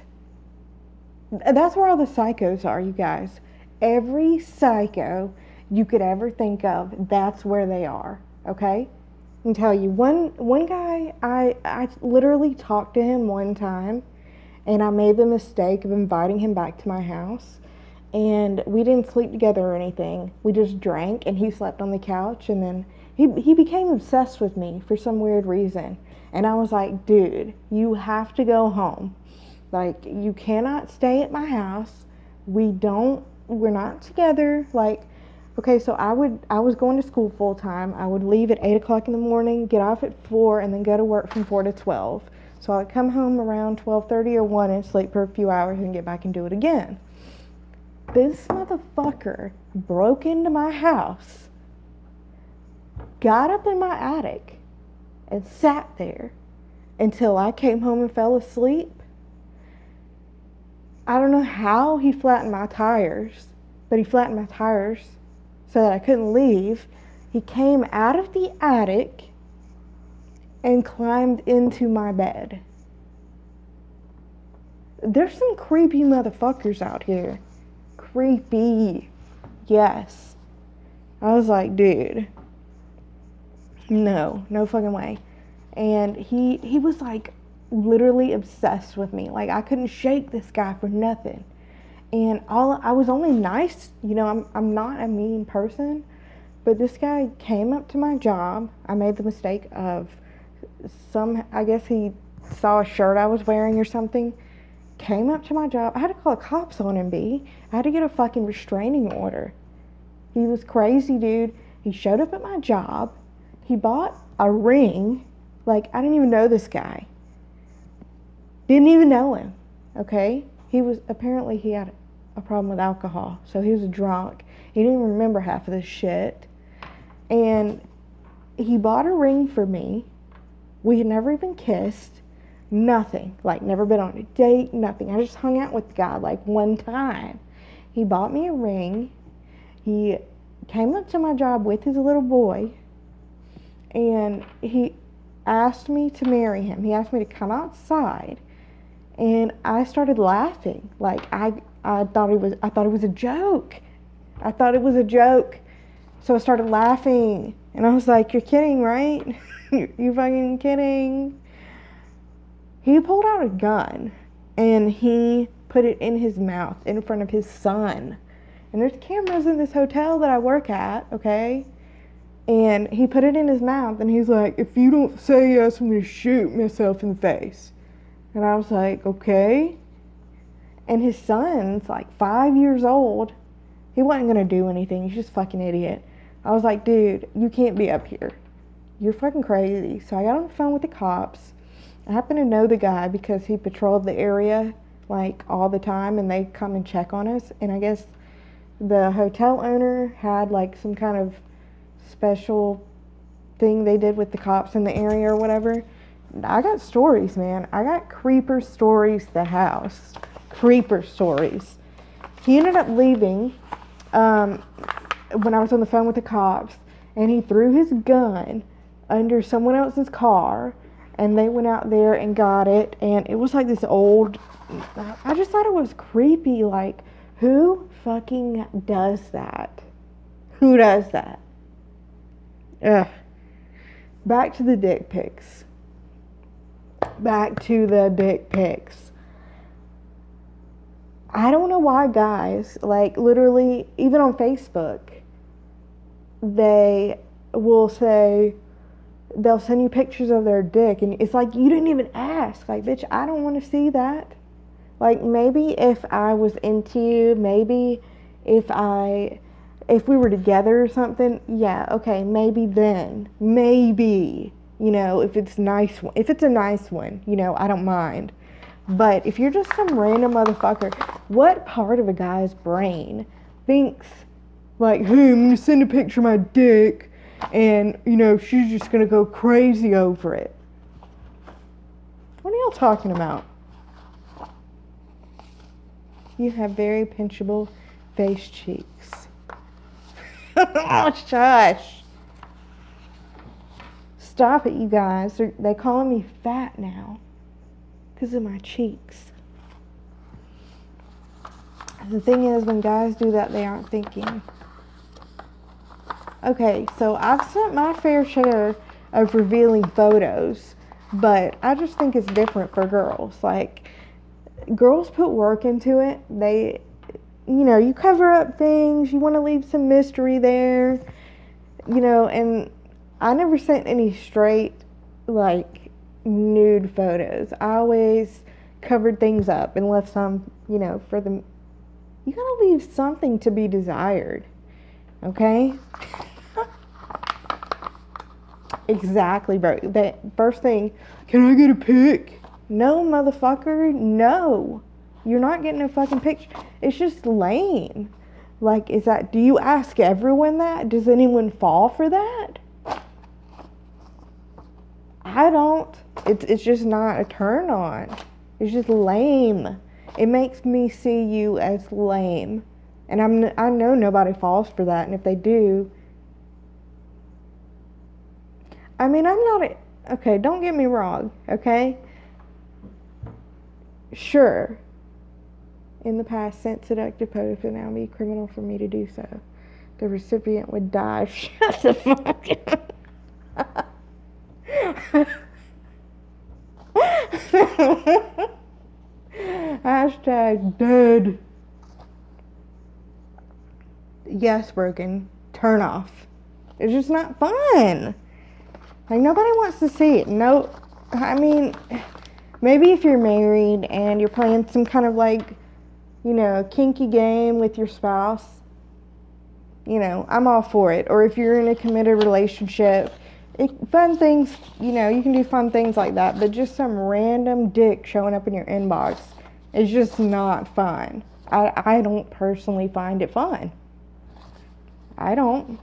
That's where all the psychos are, you guys. Every psycho you could ever think of, that's where they are, okay? I can tell you, one guy, I literally talked to him one time, and I made the mistake of inviting him back to my house. And we didn't sleep together or anything. We just drank, and he slept on the couch, and then he became obsessed with me for some weird reason. And I was like, dude, you have to go home. Like, you cannot stay at my house. We're not together. Like, okay, so I was going to school full time. I would leave at 8 o'clock in the morning, get off at 4, and then go to work from 4 to 12. So I'd come home around 12:30 or 1 and sleep for a few hours and get back and do it again. This motherfucker broke into my house, got up in my attic, and sat there until I came home and fell asleep. I don't know how he flattened my tires, but he flattened my tires so that I couldn't leave. He came out of the attic and climbed into my bed. There's some creepy motherfuckers out here. Creepy. Yes. I was like, dude, no fucking way. And he was like literally obsessed with me. Like, I couldn't shake this guy for nothing. And I was only nice, I'm not a mean person, but this guy came up to my job. I made the mistake of I guess he saw a shirt I was wearing or something. Came up to my job. I had to call the cops on him, B. I had to get a fucking restraining order. He was crazy, dude. He showed up at my job. He bought a ring. Like, I didn't even know this guy. Didn't even know him, okay? Apparently he had a problem with alcohol, so he was drunk. He didn't even remember half of this shit. And he bought a ring for me. We had never even kissed. Nothing. Like, never been on a date, nothing. I just hung out with the guy, like, one time. He bought me a ring, He came up to my job with his little boy, and he asked me to marry him. He asked me to come outside, and I started laughing. Like, I thought it was a joke. I thought it was a joke. So I started laughing, and I was like, "You're kidding, right? You're fucking kidding." He pulled out a gun, and he put it in his mouth in front of his son. And there's cameras in this hotel that I work at, okay? And he put it in his mouth, and he's like, "If you don't say yes, I'm going to shoot myself in the face." And I was like, "Okay." And his son's like 5 years old. He wasn't going to do anything. He's just a fucking idiot. I was like, "Dude, you can't be up here. You're fucking crazy." So I got on the phone with the cops. I happen to know the guy because he patrolled the area like all the time, and they come and check on us. And I guess the hotel owner had like some kind of special thing they did with the cops in the area or whatever. I got stories, man. I got creeper stories to the house. Creeper stories. He ended up leaving when I was on the phone with the cops, and he threw his gun under someone else's car, and they went out there and got it, and it was like this old, I just thought it was creepy. Like, who fucking does that? Who does that? Ugh. Back to the dick pics. Back to the dick pics. I don't know why guys, like, literally, even on Facebook, they will say, they'll send you pictures of their dick, and it's like, you didn't even ask. Like, bitch, I don't want to see that. Like, maybe if I was into you, maybe if we were together or something, yeah, okay, maybe then, maybe, you know, if it's a nice one, you know, I don't mind. But if you're just some random motherfucker, what part of a guy's brain thinks, like, "Hey, I'm gonna send a picture of my dick, and, you know, she's just gonna go crazy over it"? What are y'all talking about? You have very pinchable face cheeks. Oh, shush. Stop it, you guys. They're calling me fat now because of my cheeks. The thing is, when guys do that, they aren't thinking. Okay, so I've sent my fair share of revealing photos, but I just think it's different for girls. Like, girls put work into it. They, you know, you cover up things. You want to leave some mystery there, you know, and I never sent any straight, like, nude photos. I always covered things up and left some, you know, for them. You gotta leave something to be desired, okay? Exactly, bro. That first thing, "Can I get a pic?" No, motherfucker, no. You're not getting a fucking picture. It's just lame. Like, do you ask everyone that? Does anyone fall for that? I don't. It's just not a turn on. It's just lame. It makes me see you as lame. And I know nobody falls for that. And if they do, I mean, okay, don't get me wrong, okay? Sure. In the past, sent seductive photos, but now be criminal for me to do so. The recipient would die. Shut the fuck up. Hashtag dead. Yes, broken. Turn off. It's just not fun. Like, nobody wants to see it. No, I mean, maybe if you're married and you're playing some kind of, like, you know, kinky game with your spouse, you know, I'm all for it. Or if you're in a committed relationship, fun things, you know, you can do fun things like that. But just some random dick showing up in your inbox is just not fun. I don't personally find it fun. I don't.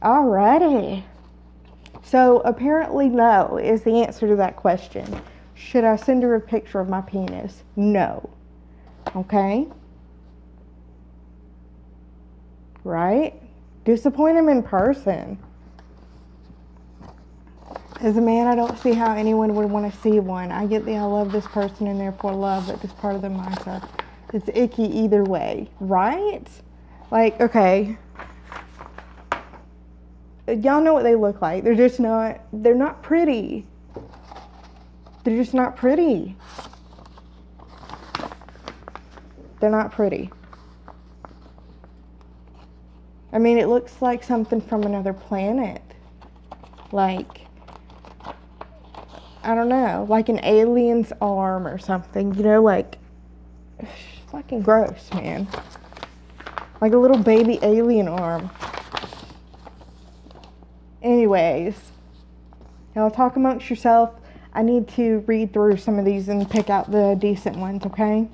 Alrighty. So apparently no is the answer to that question. Should I send her a picture of my penis? No. Okay? right? Disappoint him in person. As a man, I don't see how anyone would want to see one. I get the I love this person and therefore love, but this part of the mindset, it's icky either way, right? Like, okay, y'all know what they look like. They're not pretty. They're just not pretty. They're not pretty. I mean, it looks like something from another planet. Like, I don't know, like an alien's arm or something, you know, like, fucking gross, man. Like a little baby alien arm. Anyways, y'all talk amongst yourself. I need to read through some of these and pick out the decent ones, okay?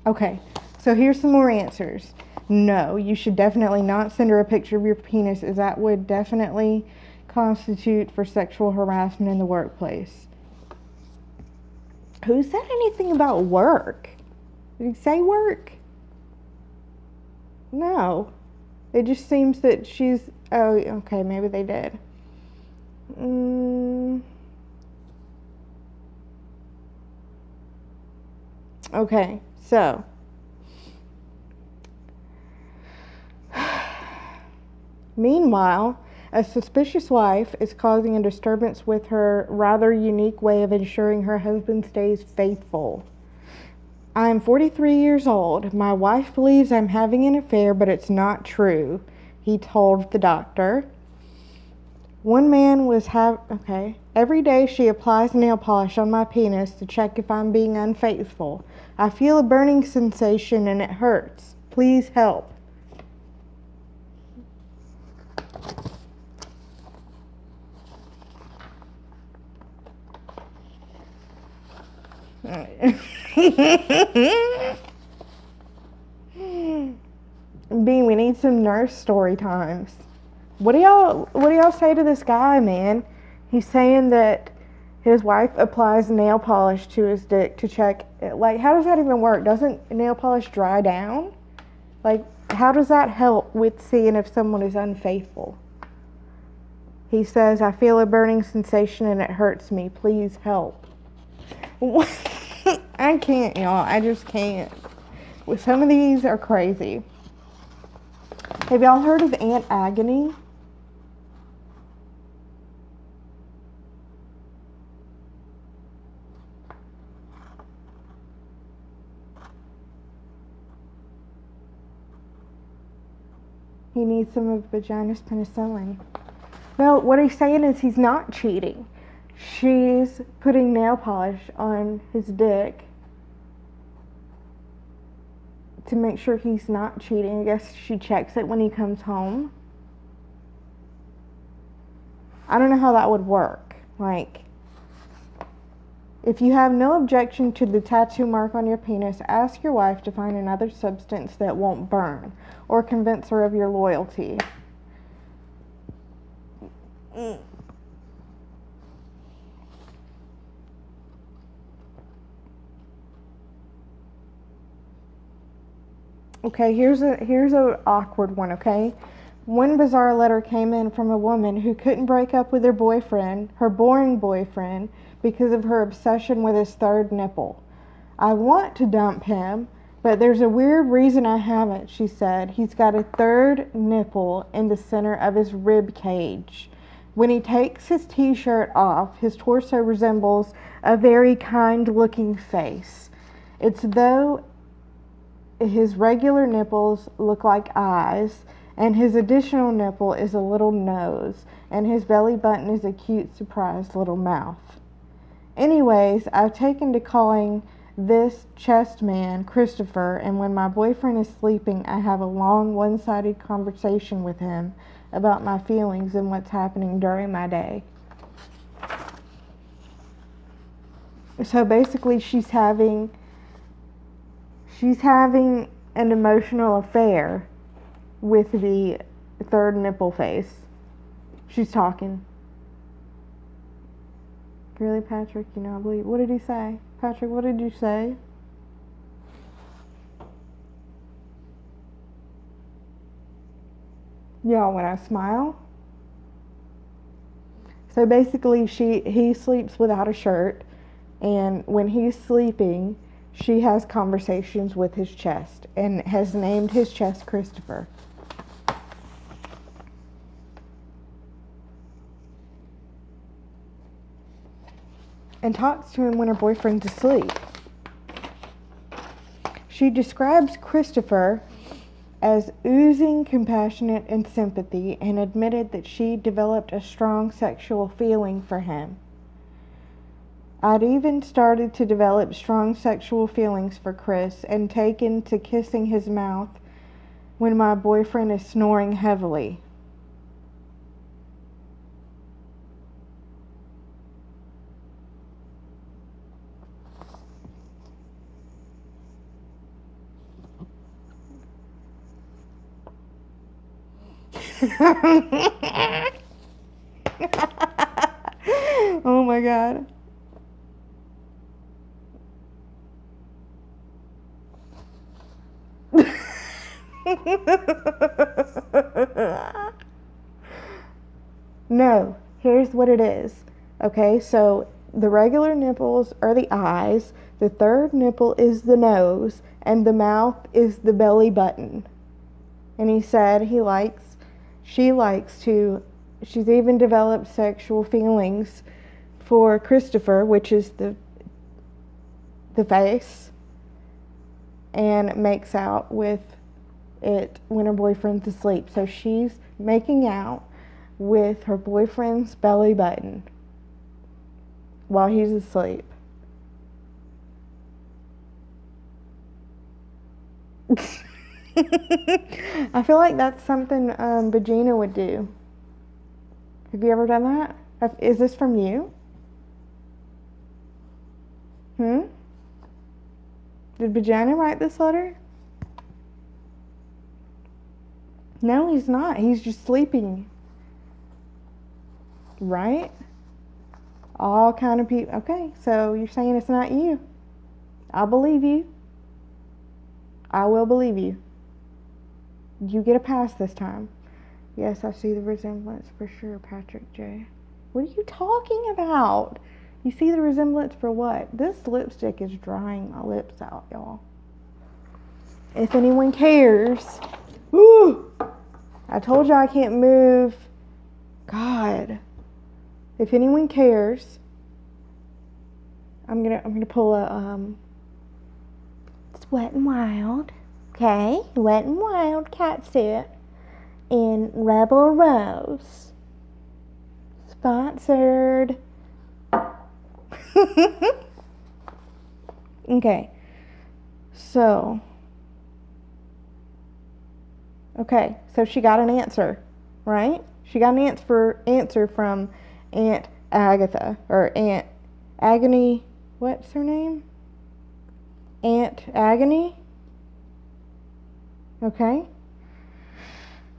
Okay, so here's some more answers. No, you should definitely not send her a picture of your penis, as that would definitely constitute for sexual harassment in the workplace. Who said anything about work? Did he say work? No. It just seems that she's... Oh, okay, maybe they did. Okay, so... Meanwhile, a suspicious wife is causing a disturbance with her rather unique way of ensuring her husband stays faithful. I am 43 years old. My wife believes I'm having an affair, but it's not true, he told the doctor. One man was every day she applies nail polish on my penis to check if I'm being unfaithful. I feel a burning sensation and it hurts. Please help. Bean, we need some nurse story times. What do y'all say to this guy, man? He's saying that his wife applies nail polish to his dick to check it. Like, how does that even work? Doesn't nail polish dry down? Like, how does that help with seeing if someone is unfaithful? He says, I feel a burning sensation and it hurts me. Please help. I can't, y'all. I just can't. Some of these are crazy. Have y'all heard of Aunt Agony? He needs some of vagina's penicillin. Well, what he's saying is he's not cheating. She's putting nail polish on his dick to make sure he's not cheating. I guess she checks it when he comes home. I don't know how that would work. Like, if you have no objection to the tattoo mark on your penis, ask your wife to find another substance that won't burn, or convince her of your loyalty. Okay, here's a awkward one, okay? One bizarre letter came in from a woman who couldn't break up with her boyfriend, her boring boyfriend, because of her obsession with his third nipple. I want to dump him, but there's a weird reason I haven't, she said. He's got a third nipple in the center of his rib cage. When he takes his t-shirt off, his torso resembles a very kind-looking face. It's though his regular nipples look like eyes, and his additional nipple is a little nose, and his belly button is a cute, surprised little mouth. Anyways, I've taken to calling this chest man Christopher, and when my boyfriend is sleeping, I have a long, one-sided conversation with him about my feelings and what's happening during my day. So basically, she's having an emotional affair with the third nipple face. She's talking. Really, Patrick? You know, I believe. What did he say? Patrick, what did you say? Y'all, when I smile. So basically, he sleeps without a shirt, and when he's sleeping, she has conversations with his chest and has named his chest Christopher. And talks to him when her boyfriend's asleep. She describes Christopher as oozing compassionate and sympathy, and admitted that she developed a strong sexual feeling for him. I'd even started to develop strong sexual feelings for Chris and taken to kissing his mouth when my boyfriend is snoring heavily. Oh my God. No, here's what it is. Okay, so the regular nipples are the eyes, the third nipple is the nose, and the mouth is the belly button. And he said she's even developed sexual feelings for Christopher, which is the face, and makes out with it when her boyfriend's asleep. So she's making out with her boyfriend's belly button while he's asleep. I feel like that's something Vagina would do. Have you ever done that? Is this from you? Did Vagina write this letter? No, he's not. He's just sleeping. Right? All kind of people. Okay, so you're saying it's not you. I'll believe you. I will believe you. You get a pass this time. Yes, I see the resemblance for sure, Patrick J. What are you talking about? You see the resemblance for what? This lipstick is drying my lips out, y'all. If anyone cares. Woo! I told you I can't move. God. If anyone cares, I'm gonna pull a it's Wet n Wild. Okay, Wet n Wild catsuit in Rebel Rose. Sponsored. Okay, so she got an answer, right? She got an answer from Aunt Agatha, or Aunt Agony. What's her name? Aunt Agony. Okay.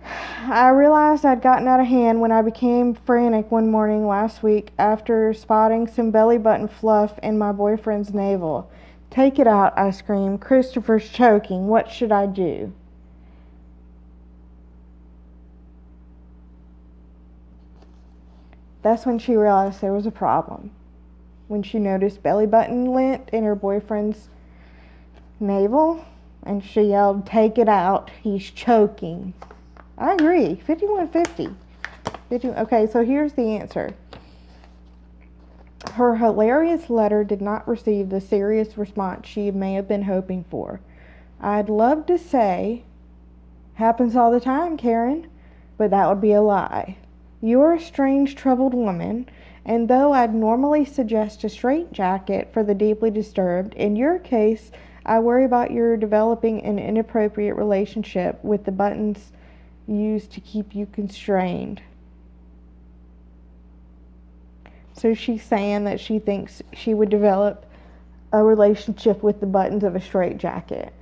I realized I'd gotten out of hand when I became frantic one morning last week after spotting some belly button fluff in my boyfriend's navel. Take it out, I screamed. Christopher's choking. What should I do? That's when she realized there was a problem. When she noticed belly button lint in her boyfriend's navel, and she yelled, take it out, he's choking. I agree. 5150. Okay, so here's the answer. Her hilarious letter did not receive the serious response she may have been hoping for. I'd love to say, happens all the time, Karen, but that would be a lie. You're a strange, troubled woman, and though I'd normally suggest a straitjacket for the deeply disturbed, in your case, I worry about your developing an inappropriate relationship with the buttons used to keep you constrained. So she's saying that she thinks she would develop a relationship with the buttons of a straitjacket.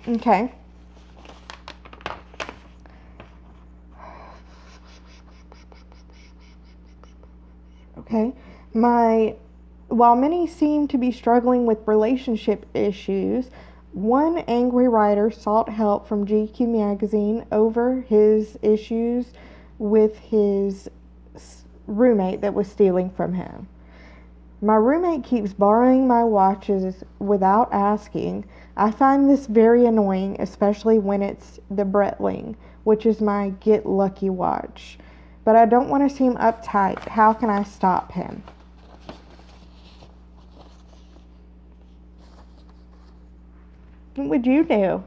Okay. Okay. While many seem to be struggling with relationship issues, one angry writer sought help from GQ magazine over his issues with his roommate that was stealing from him. My roommate keeps borrowing my watches without asking. I find this very annoying, especially when it's the Breitling, which is my get lucky watch. But I don't want to seem uptight. How can I stop him? What would you do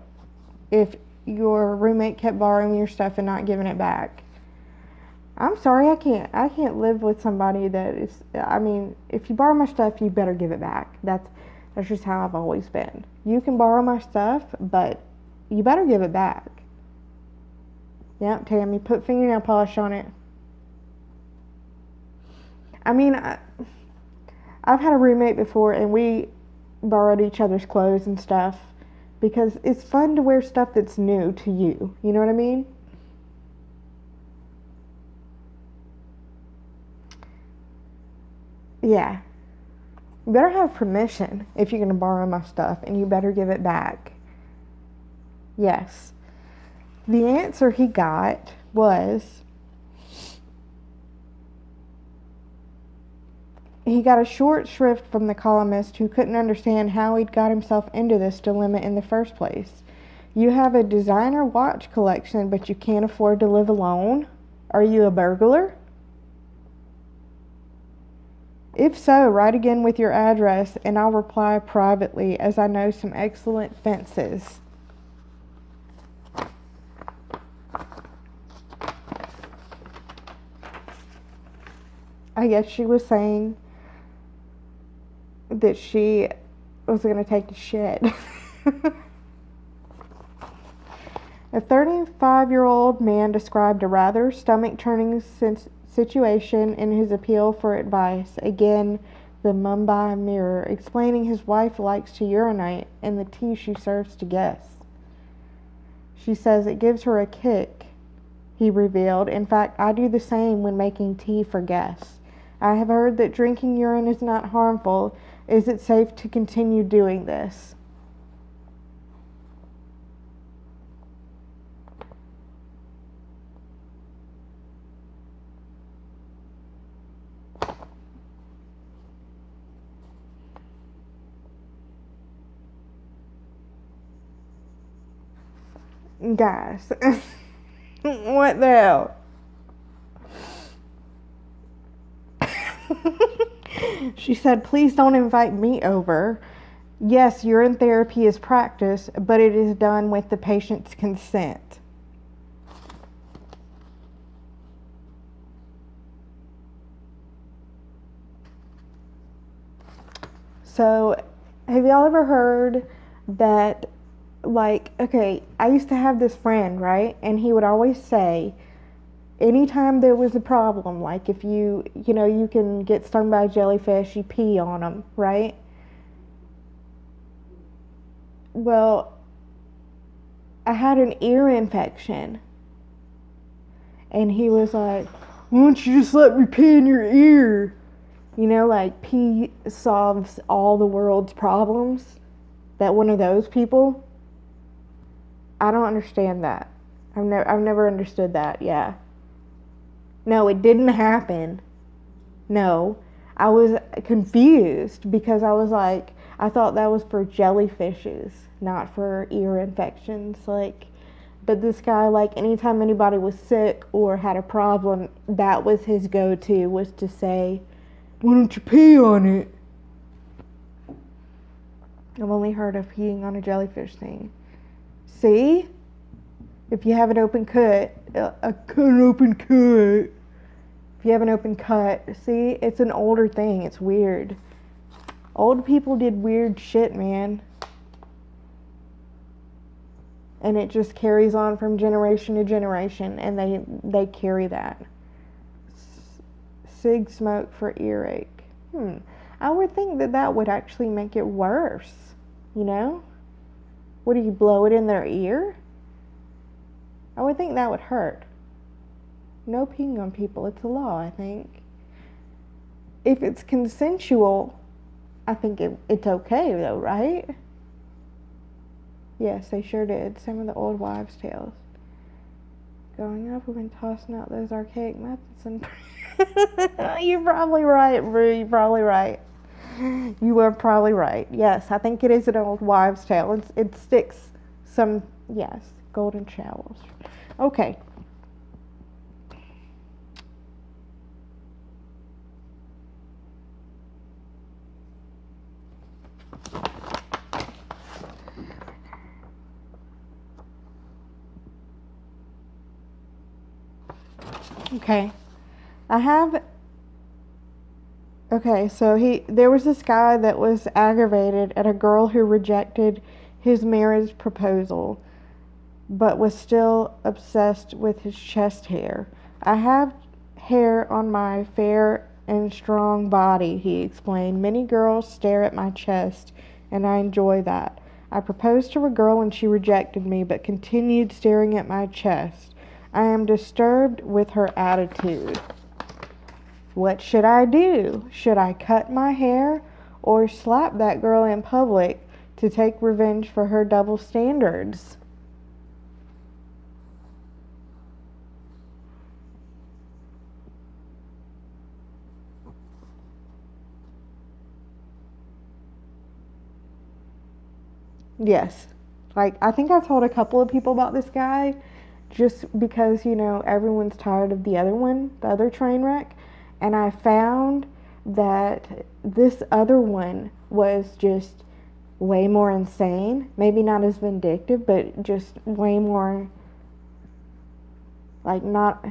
if your roommate kept borrowing your stuff and not giving it back? I'm sorry, I can't live with somebody that is, I mean, if you borrow my stuff, you better give it back. That's just how I've always been. You can borrow my stuff, but you better give it back. Yep, Tammy, put fingernail polish on it. I mean, I've had a roommate before, and we borrowed each other's clothes and stuff because it's fun to wear stuff that's new to you. You know what I mean? Yeah. You better have permission if you're going to borrow my stuff, and you better give it back. Yes. The answer he got was he got a short shrift from the columnist who couldn't understand how he'd got himself into this dilemma in the first place. You have a designer watch collection, but you can't afford to live alone? Are you a burglar? If so, write again with your address, and I'll reply privately, as I know some excellent fences. I guess she was saying that she was going to take a shit. A 35-year-old man described a rather stomach-turning situation in his appeal for advice. Again, the Mumbai Mirror, explaining his wife likes to urinate in the tea she serves to guests. She says it gives her a kick, he revealed. In fact, I do the same when making tea for guests. I have heard that drinking urine is not harmful. Is it safe to continue doing this? Guys, what the hell? She said, please don't invite me over. Yes, urine therapy is practiced, but it is done with the patient's consent. So, have y'all ever heard that, like, okay, I used to have this friend, right? And he would always say, anytime there was a problem, like if you can get stung by a jellyfish, you pee on them, right? Well, I had an ear infection. And he was like, why don't you just let me pee in your ear? You know, like pee solves all the world's problems. That one of those people. I don't understand that. I've never understood that. Yeah. No, it didn't happen. No. I was confused because I was like, I thought that was for jellyfishes, not for ear infections. Like, but this guy, like, anytime anybody was sick or had a problem, that was his go-to, was to say, why don't you pee on it? I've only heard of peeing on a jellyfish thing. See? If you have an open cut, an open cut. If you have an open cut, see? It's an older thing. It's weird. Old people did weird shit, man. And it just carries on from generation to generation, and they carry that. Cig smoke for earache. I would think that would actually make it worse, you know? What do you blow it in their ear? I would think that would hurt. No peeing on people. It's a law, I think. If it's consensual, I think it's okay though, right? Yes, they sure did. Some of the old wives' tales. Growing up, we've been tossing out those archaic methods and you're probably right, Rue. You're probably right. You are probably right. Yes, I think it is an old wives' tale. It sticks some, yes, golden showers. Okay. Okay. So there was this guy that was aggravated at a girl who rejected his marriage proposal, but was still obsessed with his chest hair. I have hair on my fair and strong body, he explained. Many girls stare at my chest, and I enjoy that. I proposed to a girl and she rejected me, but continued staring at my chest. I am disturbed with her attitude. What should I do? Should I cut my hair or slap that girl in public to take revenge for her double standards? Yes. Like, I think I told a couple of people about this guy just because, everyone's tired of the other one, the other train wreck. And I found that this other one was just way more insane. Maybe not as vindictive, but just way more, like, not...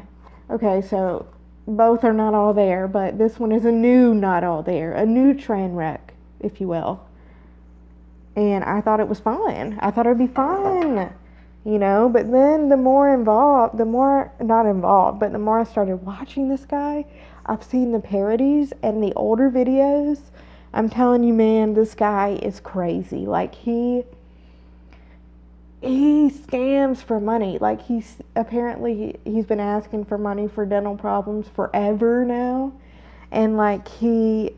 Okay, so both are not all there, but this one is a new not all there. A new train wreck, if you will. And I thought it was fun. I thought it would be fun. But then the more I started watching this guy, I've seen the parodies and the older videos. I'm telling you, man, this guy is crazy. Like, he scams for money. Like, he's been asking for money for dental problems forever now. And like, he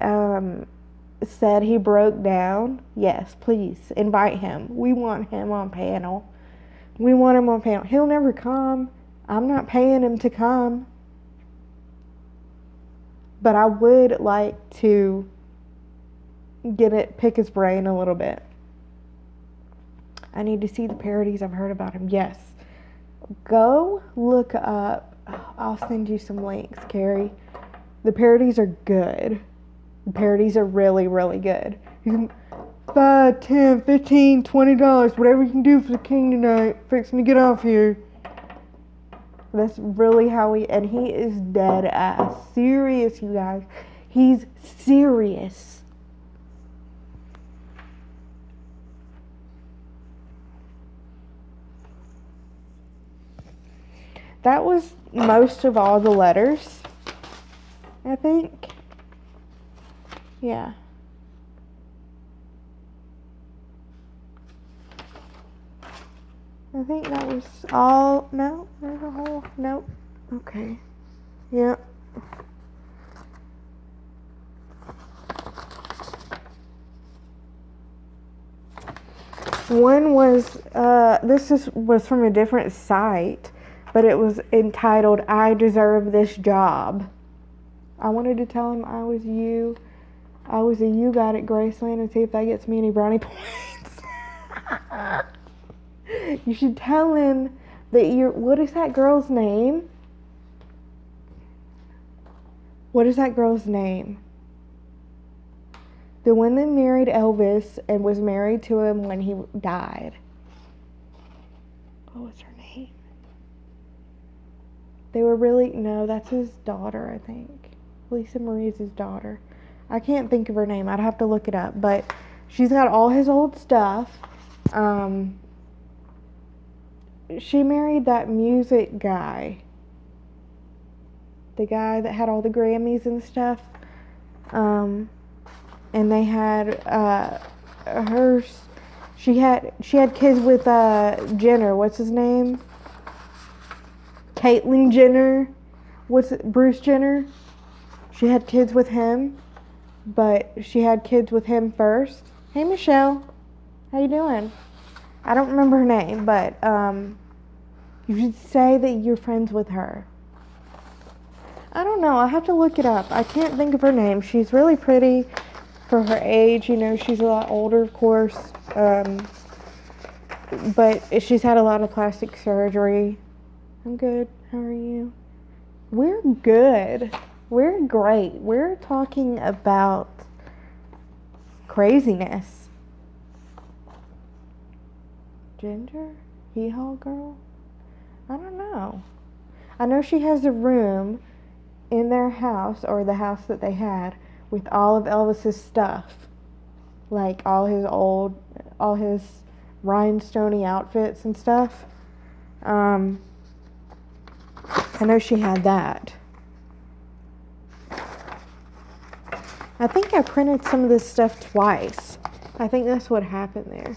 said he broke down. Yes, please invite him. We want him on panel. He'll never come. I'm not paying him to come. But I would like to pick his brain a little bit. I need to see the parodies I've heard about him. Yes. Go look up. I'll send you some links, Carrie. The parodies are good. The parodies are really, really good. You can $5, $10, $15, $20, whatever you can do for the king tonight. Fixing to get off here. That's really how he is dead ass serious, you guys. He's serious. That was most of all the letters, I think. Yeah. I think that was all. No, there's a whole. Nope. Okay. Yep. One was, was from a different site, but it was entitled, I Deserve This Job. I wanted to tell him I was a you got at Graceland and see if that gets me any brownie points. You should tell him that what is that girl's name? What is that girl's name? The one that married Elvis and was married to him when he died. What was her name? No, that's his daughter, I think. Lisa Marie's his daughter. I can't think of her name. I'd have to look it up. But she's got all his old stuff. She married that music guy. The guy that had all the Grammys and stuff. And they had She had kids with Jenner. What's his name? Caitlyn Jenner. What's it? Bruce Jenner. She had kids with him, but she had kids with him first. Hey Michelle, how you doing? I don't remember her name, but you should say that you're friends with her. I don't know. I have to look it up. I can't think of her name. She's really pretty for her age. You know, she's a lot older, of course. But she's had a lot of plastic surgery. I'm good. How are you? We're good. We're great. We're talking about craziness. Ginger? Hee-haw girl? I don't know. I know she has a room in their house, or the house that they had, with all of Elvis's stuff. Like all his rhinestoney outfits and stuff. I know she had that. I think I printed some of this stuff twice. I think that's what happened there.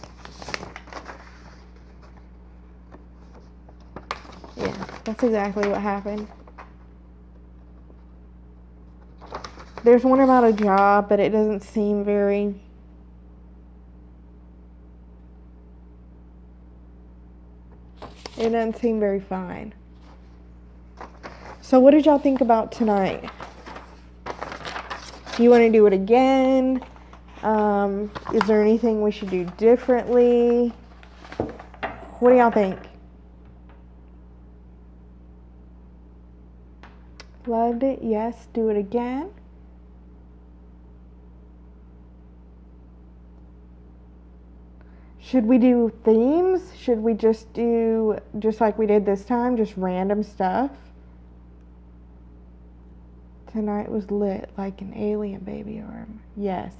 Yeah, that's exactly what happened. There's one about a job, but it doesn't seem very... It doesn't seem very fine. So what did y'all think about tonight? Do you want to do it again? Is there anything we should do differently? What do y'all think? Loved it. Yes. Do it again. Should we do themes? Should we just do, just like we did this time, just random stuff? Tonight was lit like an alien baby arm. Yes.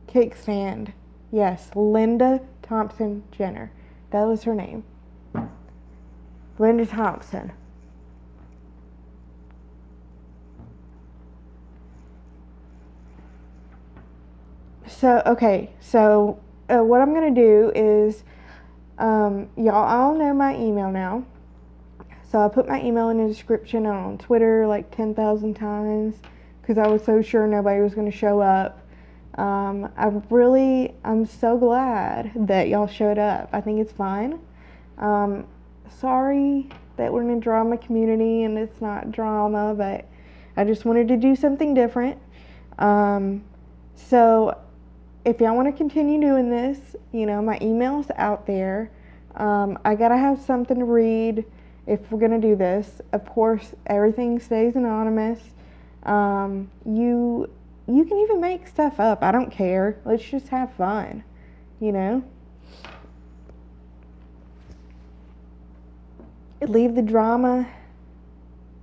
Kickstand. Yes. Linda Thompson Jenner. That was her name. Linda Thompson. So, okay. So, what I'm going to do is, y'all all know my email now. So I put my email in the description on Twitter like 10,000 times because I was so sure nobody was going to show up. I'm so glad that y'all showed up. I think it's fun. Sorry that we're in a drama community and it's not drama, but I just wanted to do something different. So if y'all want to continue doing this, you know, my email's out there. I gotta have something to read if we're gonna do this. Of course, everything stays anonymous. You can even make stuff up. I don't care. Let's just have fun, you know? Leave the drama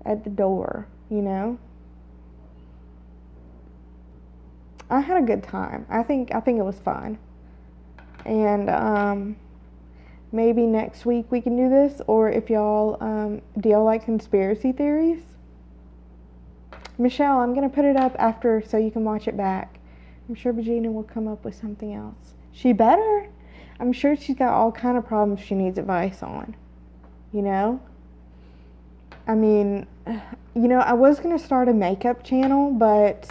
at the door, you know? I had a good time. I think it was fun. And maybe next week we can do this, or if y'all do y'all like conspiracy theories? Michelle, I'm gonna put it up after so you can watch it back. I'm sure Regina will come up with something else. She better. I'm sure she's got all kind of problems she needs advice on. You know? I mean, you know, I was gonna start a makeup channel, but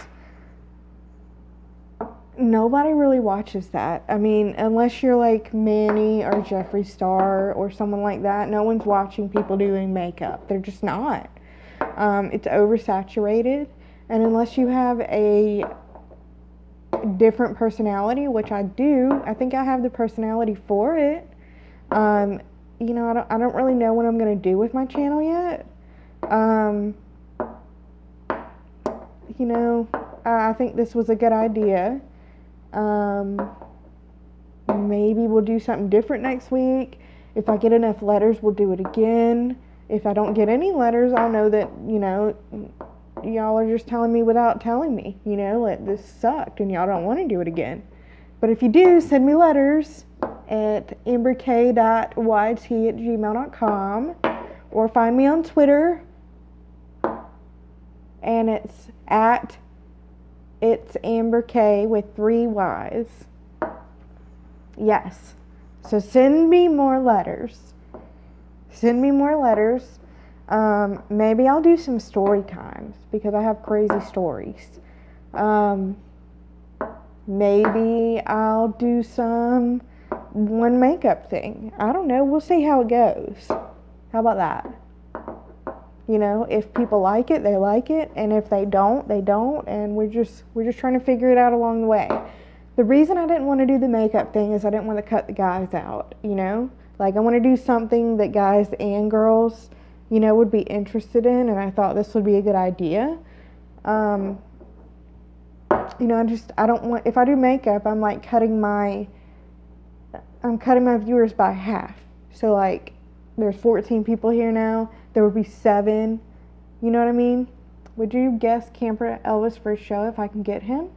nobody really watches that. I mean, unless you're like Manny or Jeffree Star or someone like that, no one's watching people doing makeup. They're just not. It's oversaturated, and unless you have a different personality, which I do, I think I have the personality for it. You know, I don't really know what I'm gonna do with my channel yet. You know, I think this was a good idea. Maybe we'll do something different next week. If I get enough letters, we'll do it again. If I don't get any letters, I'll know that, you know, y'all are just telling me without telling me, you know, that this sucked and y'all don't want to do it again. But if you do, send me letters at amberk.yt@gmail.com or find me on Twitter, and it's Amber K with 3 Y's. Yes. So send me more letters. Send me more letters. Maybe I'll do some story times because I have crazy stories. Maybe I'll do some one makeup thing. I don't know. We'll see how it goes. How about that? You know, if people like it, they like it, and if they don't, they don't, and we're just trying to figure it out along the way. The reason I didn't want to do the makeup thing is I didn't want to cut the guys out, you know? Like, I want to do something that guys and girls, you know, would be interested in, and I thought this would be a good idea. You know, I don't want, if I do makeup, I'm cutting my viewers by half. So, like, there's 14 people here now. There would be 7. You know what I mean? Would you guess Camper Elvis for a show if I can get him?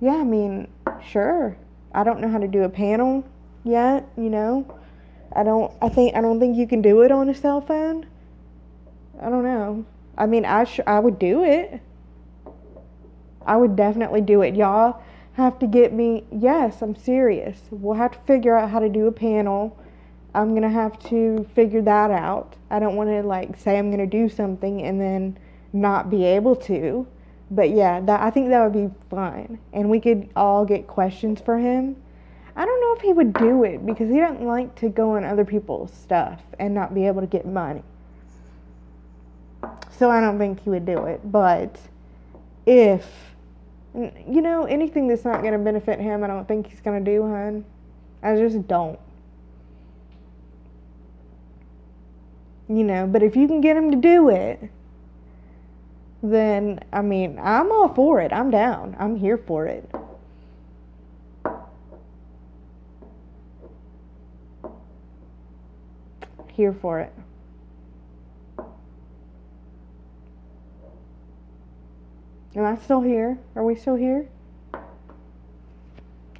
Yeah, I mean, sure. I don't know how to do a panel yet, you know. I don't think you can do it on a cell phone. I don't know. I mean, I would do it. I would definitely do it. Y'all have to get me. Yes, I'm serious. We'll have to figure out how to do a panel. I'm going to have to figure that out. I don't want to, like, say I'm going to do something and then not be able to. But yeah, I think that would be fun. And we could all get questions for him. I don't know if he would do it because he doesn't like to go on other people's stuff and not be able to get money. So I don't think he would do it. But if, you know, anything that's not going to benefit him, I don't think he's going to do, hun. I just don't. You know, but if you can get him to do it, then, I mean, I'm all for it. I'm down. I'm here for it. Here for it. Am I still here? Are we still here?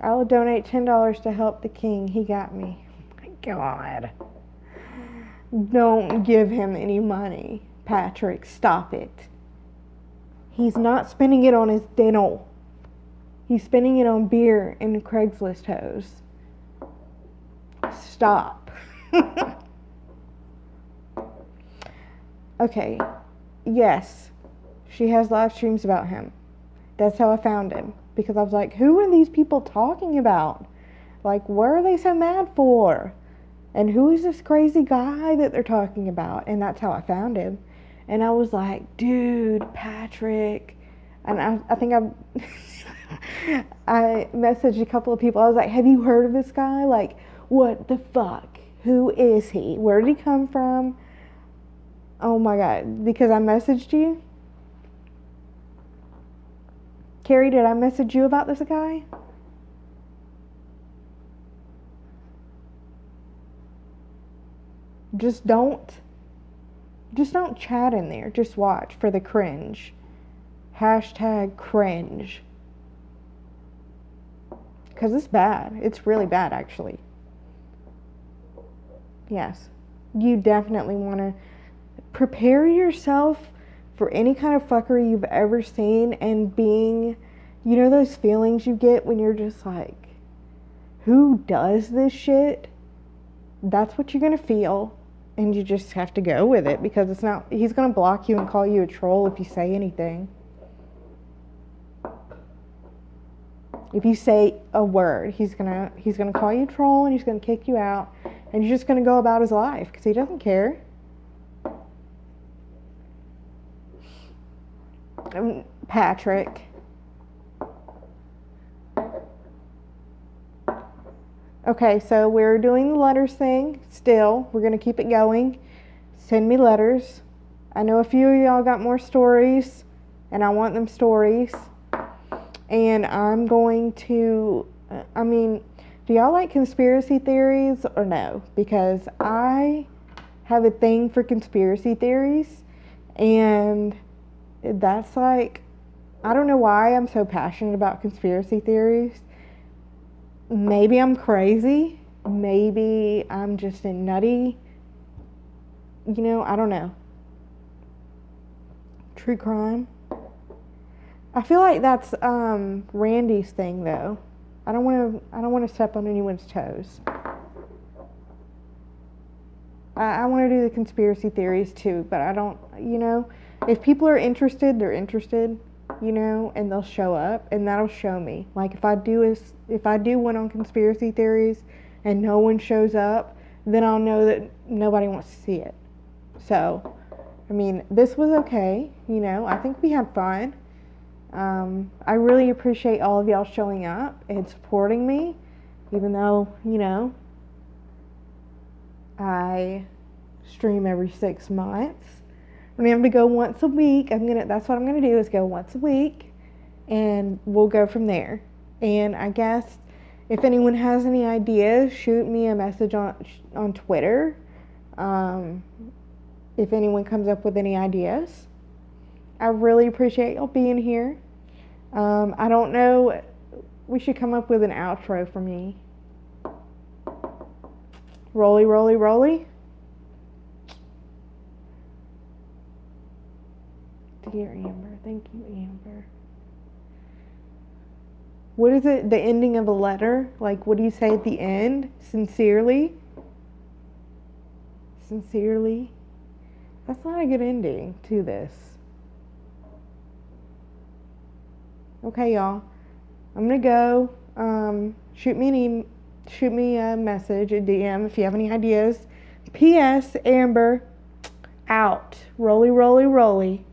I will donate $10 to help the king. He got me. Oh my God. Don't give him any money. Patrick, stop it. He's not spending it on his dental. He's spending it on beer and Craigslist hoes. Stop. Okay. Yes. She has live streams about him. That's how I found him. Because I was like, who are these people talking about? Like, what are they so mad for? And who is this crazy guy that they're talking about? And that's how I found him. And I was like, dude, Patrick. And I think I messaged a couple of people. I was like, have you heard of this guy? Like, what the fuck? Who is he? Where did he come from? Oh my God. Because I messaged you. Carrie, did I message you about this guy? Just don't chat in there. Just watch for the cringe. Hashtag cringe. Because it's bad. It's really bad, actually. Yes. You definitely want to prepare yourself for any kind of fuckery you've ever seen, and being, you know, those feelings you get when you're just like, who does this shit? That's what you're going to feel. And you just have to go with it, because it's not, he's going to block you and call you a troll if you say anything. If you say a word, he's going to call you a troll, and he's going to kick you out, and you're just going to go about his life because he doesn't care. Patrick. Okay, so we're doing the letters thing still. We're going to keep it going. Send me letters. I know a few of y'all got more stories, and I want them stories. And I'm going to, I mean, do y'all like conspiracy theories or no? Because I have a thing for conspiracy theories, and that's like, I don't know why I'm so passionate about conspiracy theories. Maybe I'm crazy. Maybe I'm just a nutty. You know, I don't know. True crime. I feel like that's Randy's thing, though. I don't want to step on anyone's toes. I want to do the conspiracy theories too, but I don't, if people are interested, they're interested, and they'll show up, and that'll show me. Like if I do one on conspiracy theories and no one shows up, then I'll know that nobody wants to see it. So, I mean, this was okay, I think we had fun. I really appreciate all of y'all showing up and supporting me, even though, I stream every 6 months. I'm gonna have to go once a week. That's what I'm gonna do, is go once a week, and we'll go from there. And I guess if anyone has any ideas, shoot me a message on Twitter. If anyone comes up with any ideas, I really appreciate y'all being here. I don't know. We should come up with an outro for me. Rolly, rolly, rolly. Dear Amber. Thank you, Amber. What is it? The ending of a letter? Like, what do you say at the end? Sincerely? Sincerely? That's not a good ending to this. Okay, y'all. I'm gonna go. Shoot me a message, a DM, if you have any ideas. P.S. Amber, out. Rolly, rolly, rolly.